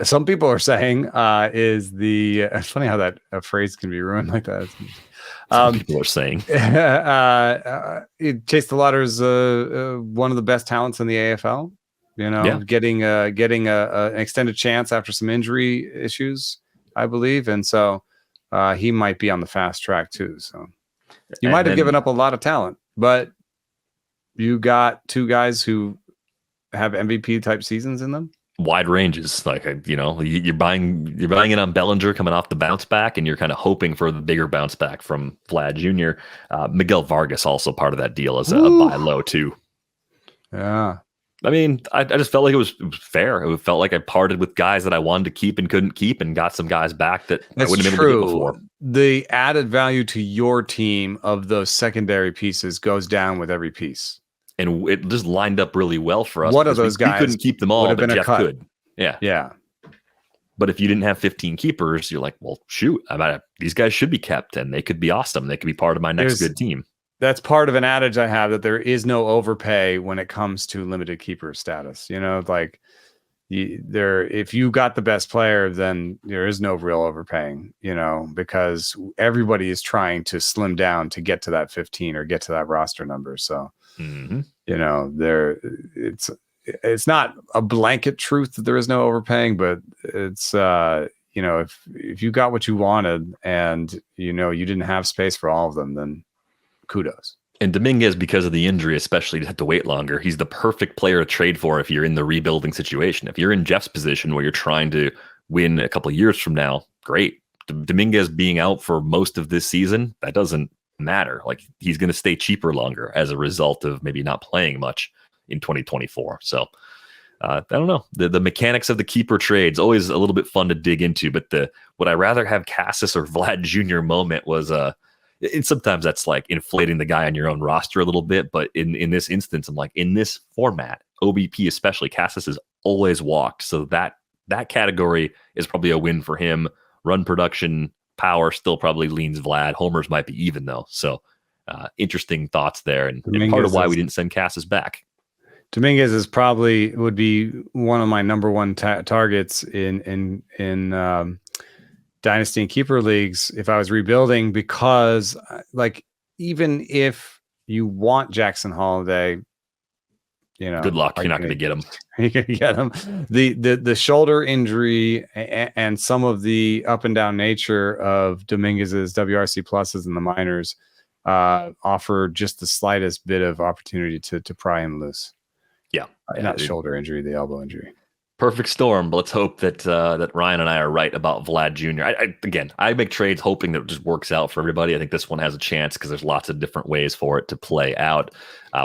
S2: it's funny how that a phrase can be ruined like that.
S1: People are saying
S2: Chase DeLauter is one of the best talents in the AFL. Getting an extended chance after some injury issues, I believe, and so he might be on the fast track too. So you might have given up a lot of talent, but you got two guys who have MVP type seasons in them.
S1: Wide ranges, like you're buying it on Bellinger coming off the bounce back, and you're kind of hoping for the bigger bounce back from Vlad Jr. Miguel Vargas also part of that deal as a buy low too.
S2: Yeah,
S1: I mean, I just felt like it was fair. It felt like I parted with guys that I wanted to keep and couldn't keep, and got some guys back that I wouldn't have been able to get before.
S2: The added value to your team of those secondary pieces goes down with every piece. And
S1: it just lined up really well for us.
S2: What are those guys?
S1: We couldn't keep them all, but Jeff could.
S2: Yeah.
S1: But if you didn't have 15 keepers, you're like, well, shoot, these guys should be kept, and they could be awesome. They could be part of my next good team.
S2: That's part of an adage I have, that there is no overpay when it comes to limited keeper status. If you got the best player, then there is no real overpaying, because everybody is trying to slim down to get to that 15 or get to that roster number. So, it's not a blanket truth that there is no overpaying, but it's, if you got what you wanted and, you didn't have space for all of them, then kudos.
S1: And Dominguez, because of the injury, especially, had to wait longer. He's the perfect player to trade for if you're in the rebuilding situation. If you're in Jeff's position where you're trying to win a couple of years from now, great. Dominguez being out for most of this season, that doesn't matter. Like, he's going to stay cheaper longer as a result of maybe not playing much in 2024. So I don't know. The mechanics of the keeper trades always a little bit fun to dig into, but would I rather have Casas or Vlad Jr. moment was and sometimes that's like inflating the guy on your own roster a little bit, but in this instance, I'm like, in this format, OBP especially, Casas is always walked, so that category is probably a win for him. Run production, power still probably leans Vlad. Homers might be even though, so interesting thoughts there, and part of why we didn't send Casas back.
S2: Dominguez would be one of my number one targets in Dynasty and Keeper leagues if I was rebuilding, because like, even if you want Jackson Holiday,
S1: good luck. You're not going to get him.
S2: You're going to get him. The shoulder injury and some of the up and down nature of Dominguez's WRC pluses in the minors offer just the slightest bit of opportunity to pry him loose.
S1: Yeah,
S2: not shoulder injury, the elbow injury.
S1: Perfect storm. But let's hope that Ryan and I are right about Vlad Jr. I make trades hoping that it just works out for everybody. I think this one has a chance because there's lots of different ways for it to play out.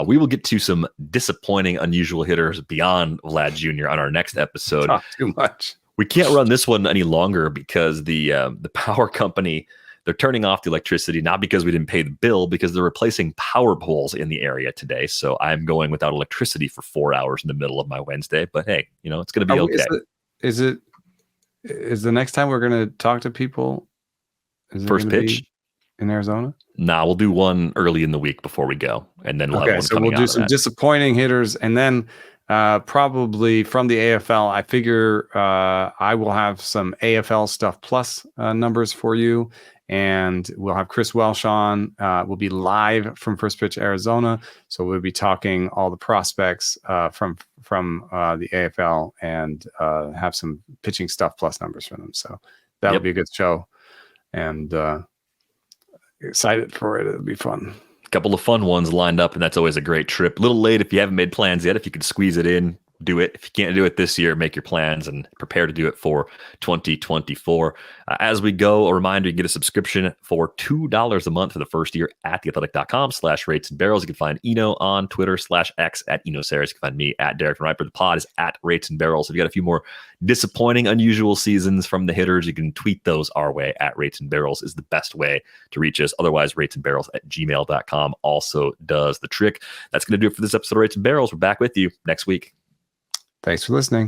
S1: We will get to some disappointing, unusual hitters beyond Vlad Jr. on our next episode.
S2: Not too much.
S1: We can't run this one any longer because the power company, they're turning off the electricity, not because we didn't pay the bill, because they're replacing power poles in the area today. So I'm going without electricity for 4 hours in the middle of my Wednesday. But hey, it's going to be okay.
S2: Is the next time we're going to talk to people?
S1: First pitch
S2: in Arizona?
S1: Nah, we'll do one early in the week before we go, and then we'll have one coming out. So we'll do some
S2: disappointing hitters, and then probably from the AFL, I figure I will have some AFL stuff plus numbers for you. And we'll have Chris Welsh on. We'll be live from First Pitch Arizona, so we'll be talking all the prospects from the AFL and have some pitching stuff plus numbers for them. So that'll be a good show, and excited for it. It'll be fun.
S1: A couple of fun ones lined up, and that's always a great trip. A little late if you haven't made plans yet. If you could squeeze it in, do it. If you can't do it this year, make your plans and prepare to do it for 2024. As we go, a reminder, you get a subscription for $2 a month for the first year at theathletic.com/rates and barrels. You can find Eno on Twitter /X at Eno Saris. You can find me at Derek Riper. The pod is at Rates and Barrels. If you got a few more disappointing, unusual seasons from the hitters, you can tweet those our way. At Rates and Barrels is the best way to reach us. Otherwise, ratesandbarrels@gmail.com also does the trick. That's going to do it for this episode of Rates and Barrels. We're back with you next week.
S2: Thanks for listening.